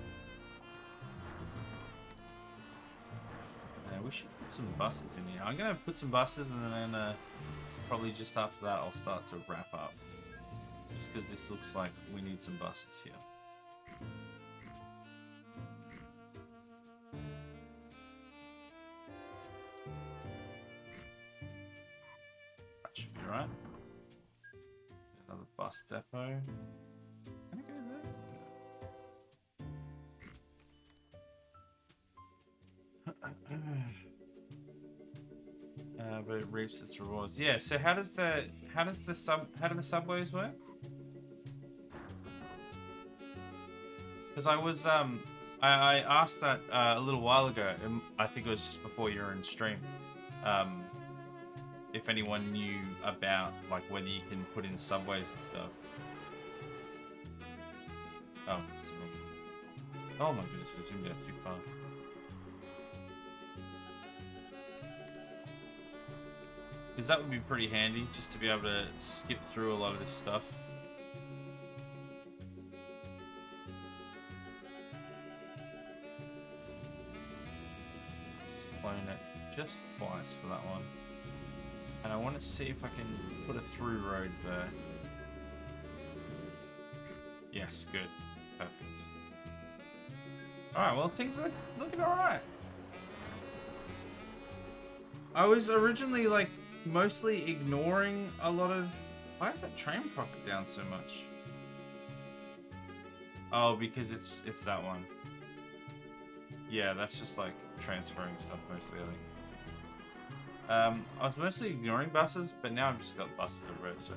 We should put some buses in here. I'm gonna put some buses and then probably just after that I'll start to wrap up. Just because this looks like we need some buses here. That should be right. Another bus depot. Can I go there? But it reaps its rewards. Yeah. So how do the subways work? Because I was I asked that a little while ago. I think it was just before you were in stream. If anyone knew about like whether you can put in subways and stuff. Oh, it's wrong. Oh my goodness, I zoomed out too far. Because that would be pretty handy, just to be able to skip through a lot of this stuff. Let's clone it just twice for that one. And I want to see if I can put a through road there. Yes, good. Perfect. Alright, well things are looking alright. I was originally like mostly ignoring a lot of... Why is that train profit down so much? Oh, because it's that one. Yeah, that's just like transferring stuff mostly, I think. I was mostly ignoring buses, but now I've just got buses everywhere, so...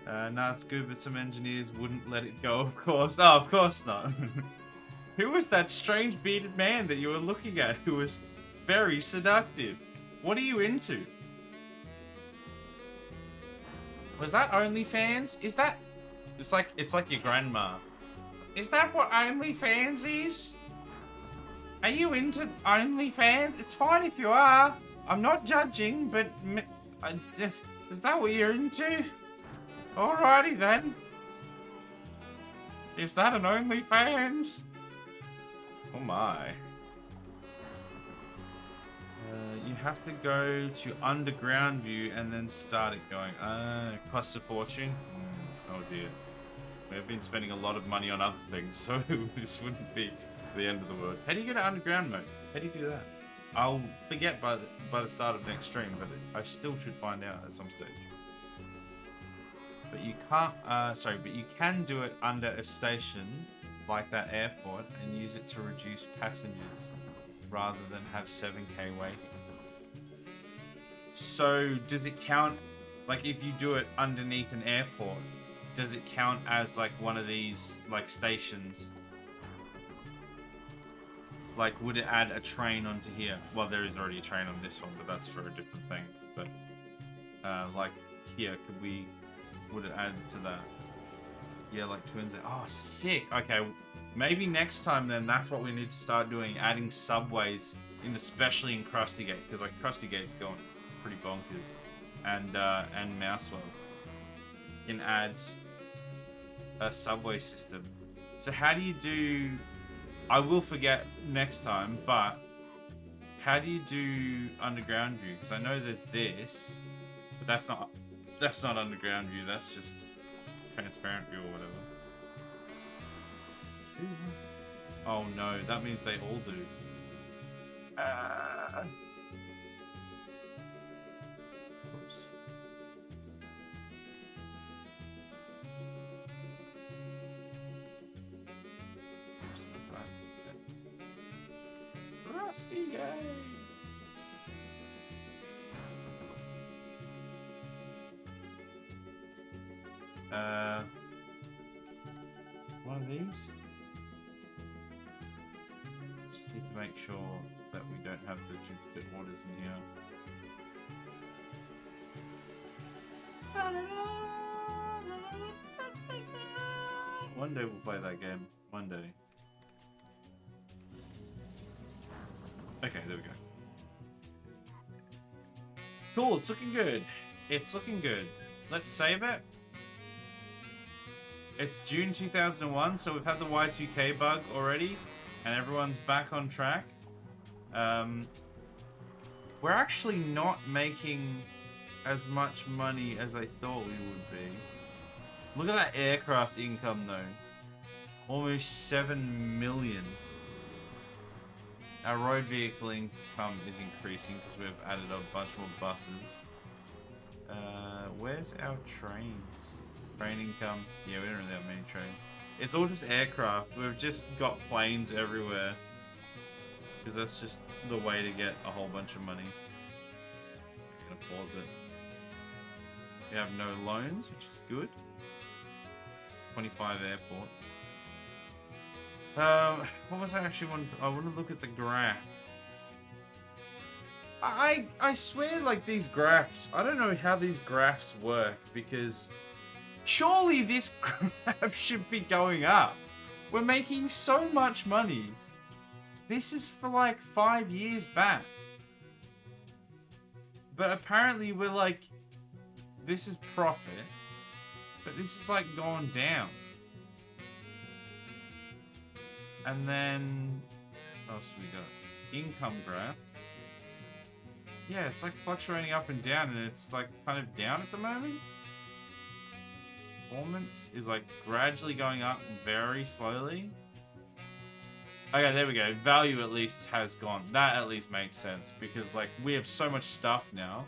nah, it's good, but some engineers wouldn't let it go, of course. Oh, of course not. Who was that strange bearded man that you were looking at who was very seductive? What are you into? Was that OnlyFans? Is that... It's like your grandma. Is that what OnlyFans is? Are you into OnlyFans? It's fine if you are. I'm not judging, but... is that what you're into? Alrighty then. Is that an OnlyFans? Oh my. You have to go to underground view and then start it going. Costs a fortune? Oh dear. We've been spending a lot of money on other things, so this wouldn't be the end of the world. How do you go to underground mode? How do you do that? I'll forget by the start of next stream, but I still should find out at some stage. But you can't, but you can do it under a station like that airport and use it to reduce passengers rather than have 7k waiting. So does it count, like if you do it underneath an airport, does it count as like one of these like stations? Like would it add a train onto here? Well, there is already a train on this one, but that's for a different thing. But like here, would it add to that? Yeah, like twins. Oh, sick. Okay, maybe next time then that's what we need to start doing, adding subways in, especially in Krusty Gate, because like Krusty Gate's going pretty bonkers, and Mousewell can add a subway system. So how do you do? I will forget next time, but how do you do underground view? Because I know there's this, but that's not underground view. That's just transparent view or whatever. Oh no, that means they all do. Oops. Rusty Gate. One of these. Just need to make sure that we don't have the duplicate orders in here. One day we'll play that game. One day. Okay, there we go. Cool, it's looking good. It's looking good. Let's save it. It's June 2001, so we've had the Y2K bug already, and everyone's back on track. We're actually not making as much money as I thought we would be. Look at that aircraft income, though. Almost 7 million. Our road vehicle income is increasing because we've added a bunch more buses. Where's our trains? Train income. Yeah, we don't really have many trains. It's all just aircraft. We've just got planes everywhere. Because that's just the way to get a whole bunch of money. I'm gonna pause it. We have no loans, which is good. 25 airports. What was I actually wanting to... I want to look at the graph. I swear, like, these graphs... I don't know how these graphs work, because... Surely this graph should be going up. We're making so much money. This is for, like, 5 years back. But apparently we're, like... This is profit. But this is, like, going down. And then... What else we got? Income graph. Yeah, it's like fluctuating up and down, and it's like kind of down at the moment. Performance is like gradually going up very slowly. Okay, there we go. Value at least has gone. That at least makes sense, because like we have so much stuff now.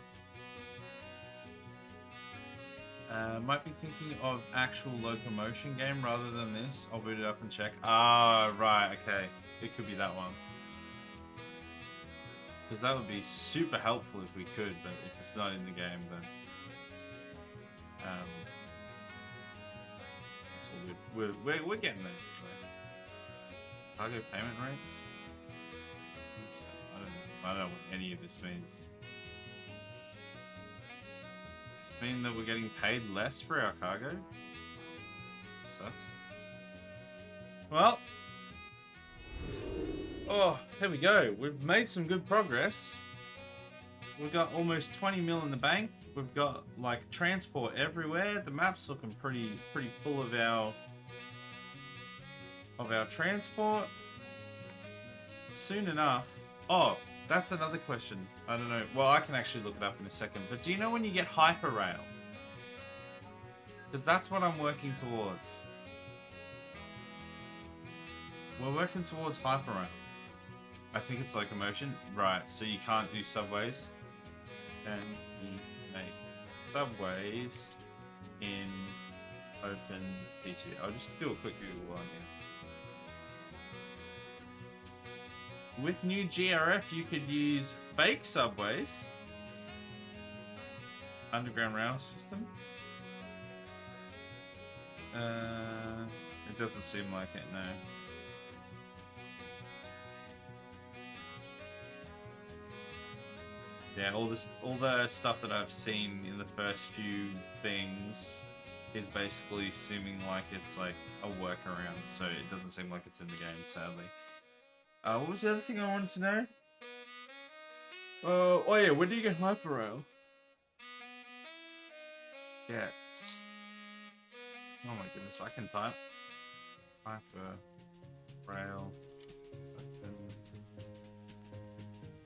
Might be thinking of actual locomotion game rather than this. I'll boot it up and check. Ah, right, okay. It could be that one. Because that would be super helpful if we could, but if it's not in the game, then... it's all good. We're getting there. Cargo payment rates? I don't know what any of this means. Does it mean that we're getting paid less for our cargo? Sucks. Well... Oh, there we go. We've made some good progress. We've got almost 20 mil in the bank. We've got like transport everywhere. The map's looking pretty full of our transport. Soon enough. Oh, that's another question. I don't know. Well, I can actually look it up in a second. But do you know when you get hyperrail? Because that's what I'm working towards. We're working towards hyperrail. I think it's locomotion. Right, so you can't do subways. And we make subways in open PT. I'll just do a quick Google one here. With new GRF, you could use fake subways. Underground rail system. It doesn't seem like it, no. Yeah, all the stuff that I've seen in the first few things is basically seeming like it's like a workaround, so it doesn't seem like it's in the game, sadly. What was the other thing I wanted to know? Oh yeah, when do you get hyperrail? Yeah. Oh my goodness, I can type. Hyperrail.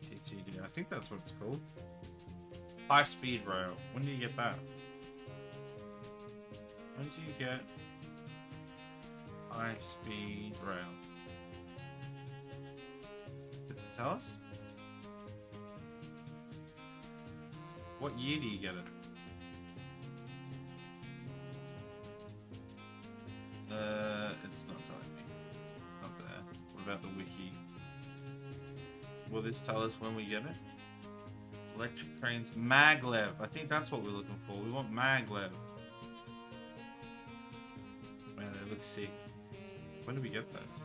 TTD, I think that's what it's called. High speed rail. When do you get that? When do you get high speed rail? Does it tell us? What year do you get it? It's not telling me. Not there. What about the wiki? Will this tell us when we get it? Electric trains. Maglev. I think that's what we're looking for. We want maglev. Man, they look sick. When do we get those?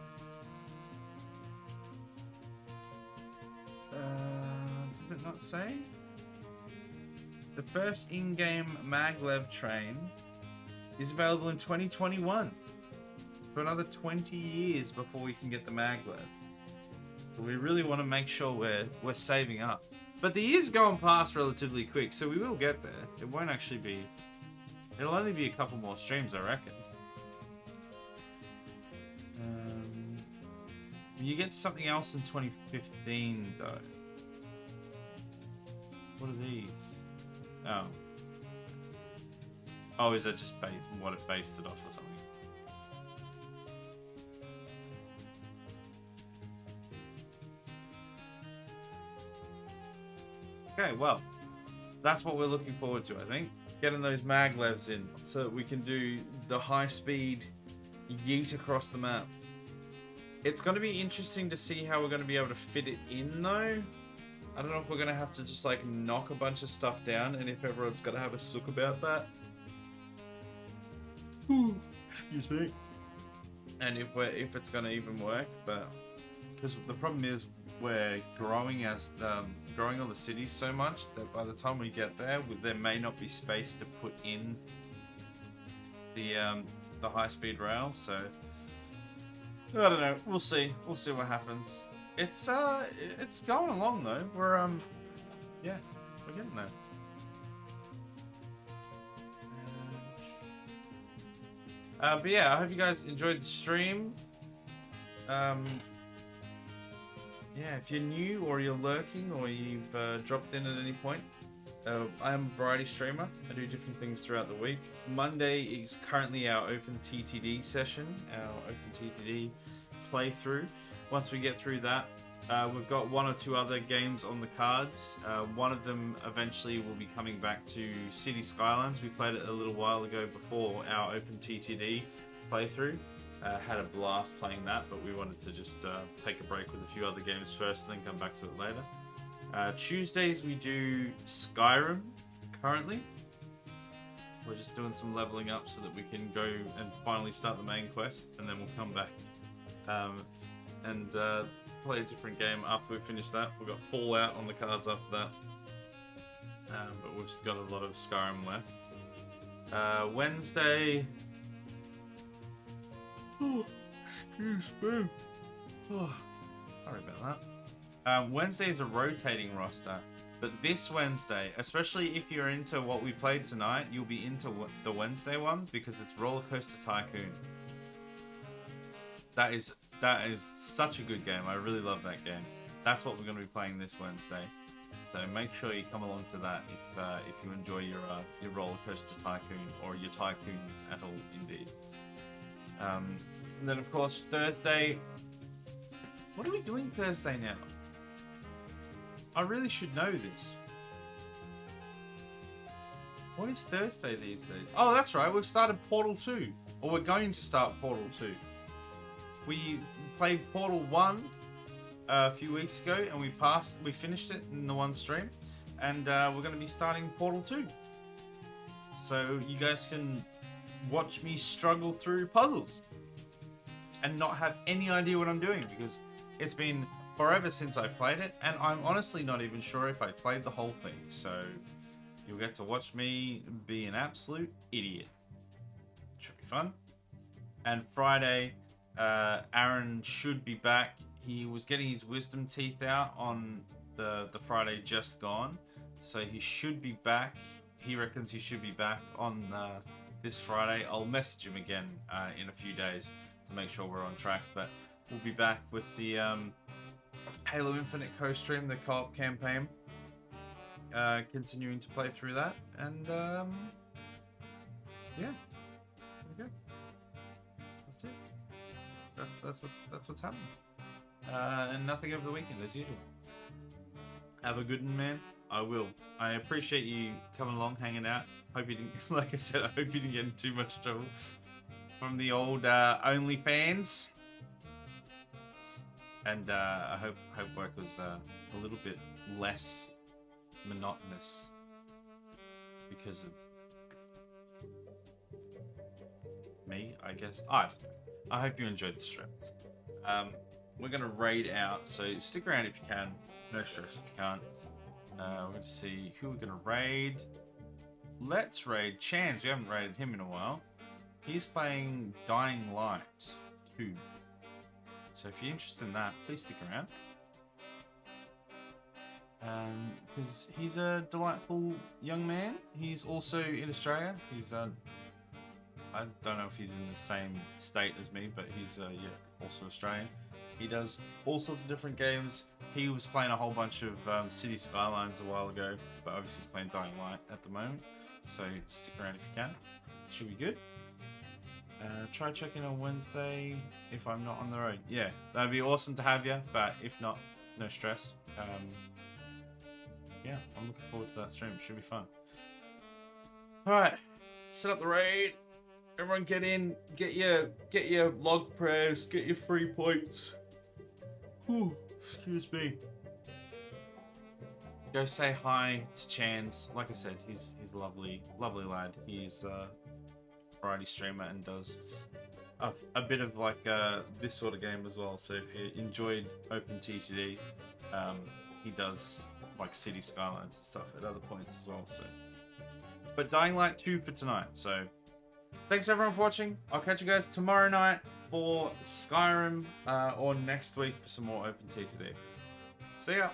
Did it not say? The first in-game maglev train is available in 2021. So another 20 years before we can get the maglev. So we really want to make sure we're saving up. But the years are going past relatively quick, so we will get there. It won't actually be... It'll only be a couple more streams, I reckon. You get something else in 2015, though. What are these? Oh. Oh, is that just what it based it off or something? Okay, well, That's what we're looking forward to, I think. Getting those maglevs in so that we can do the high-speed yeet across the map. It's going to be interesting to see how we're going to be able to fit it in, though. I don't know if we're going to have to just, like, knock a bunch of stuff down, and if everyone's going to have a sook about that. Ooh, excuse me. And if it's going to even work, but... Because the problem is, we're growing growing all the cities so much that by the time we get there, there may not be space to put in the high-speed rail. So I don't know. We'll see. We'll see what happens. It's going along though. We're yeah, we're getting there. But yeah, I hope you guys enjoyed the stream. Yeah, if you're new or you're lurking or you've dropped in at any point, I am a variety streamer. I do different things throughout the week. Monday is currently our Open TTD session, our Open TTD playthrough. Once we get through that, we've got one or two other games on the cards. One of them eventually will be coming back to City Skylines. We played it a little while ago before our Open TTD playthrough. Had a blast playing that, but we wanted to just take a break with a few other games first and then come back to it later. Tuesdays we do Skyrim currently. We're just doing some leveling up so that we can go and finally start the main quest, and then we'll come back and play a different game after we finish that. We've got Fallout on the cards after that, but we've just got a lot of Skyrim left. Wednesday... Oh, excuse me. Oh, sorry about that. Wednesday is a rotating roster, but this Wednesday, especially if you're into what we played tonight, you'll be into the Wednesday one because it's Roller Coaster Tycoon. That is such a good game. I really love that game. That's what we're going to be playing this Wednesday. So make sure you come along to that if you enjoy your Roller Coaster Tycoon or your tycoons at all, indeed. And then of course Thursday. What are we doing Thursday now? I really should know this. What is Thursday these days? Oh, that's right. We've started Portal 2, or we're going to start Portal 2. We played Portal 1 a few weeks ago, and we finished it in the one stream, and we're going to be starting Portal 2. So you guys can watch me struggle through puzzles and not have any idea what I'm doing, because it's been forever since I played it, and I'm honestly not even sure if I played the whole thing. So you'll get to watch me be an absolute idiot. Should be fun. And Friday, Aaron should be back. He was getting his wisdom teeth out on the Friday just gone, so he should be back. He reckons he should be back on this Friday. I'll message him again in a few days to make sure we're on track, but we'll be back with the Halo Infinite co-stream, the co-op campaign, continuing to play through that, and yeah, there we go. That's it. That's what's happening, and nothing over the weekend as usual. Have a good one, man. I will. I appreciate you coming along, hanging out. Hope you didn't, like I said, I hope you didn't get in too much trouble from the old OnlyFans. And I hope work was a little bit less monotonous because of me, I guess. I don't know. I hope you enjoyed the stream. We're gonna raid out, so stick around if you can. No stress if you can't. We're gonna see who we're gonna raid. Let's raid Chance. We haven't raided him in a while. He's playing Dying Light 2. So if you're interested in that, please stick around. Because he's a delightful young man. He's also in Australia. He's I don't know if he's in the same state as me, but he's yeah, also Australian. He does all sorts of different games. He was playing a whole bunch of City Skylines a while ago, but obviously he's playing Dying Light at the moment. So stick around if you can. Should be good. Try checking on Wednesday if I'm not on the road. Yeah, that'd be awesome to have you, but if not, no stress. Yeah. yeah, I'm looking forward to that stream. It should be fun. Alright, set up the raid. Everyone get in, get your log prayers, get your free points. Whew, excuse me. Go say hi to Chance. Like I said, he's lovely, lovely lad. He's a variety streamer and does a bit of like this sort of game as well. So if you enjoyed OpenTTD, he does like City Skylines and stuff at other points as well. So, but Dying Light 2 for tonight. So thanks everyone for watching. I'll catch you guys tomorrow night for Skyrim or next week for some more OpenTTD. See ya.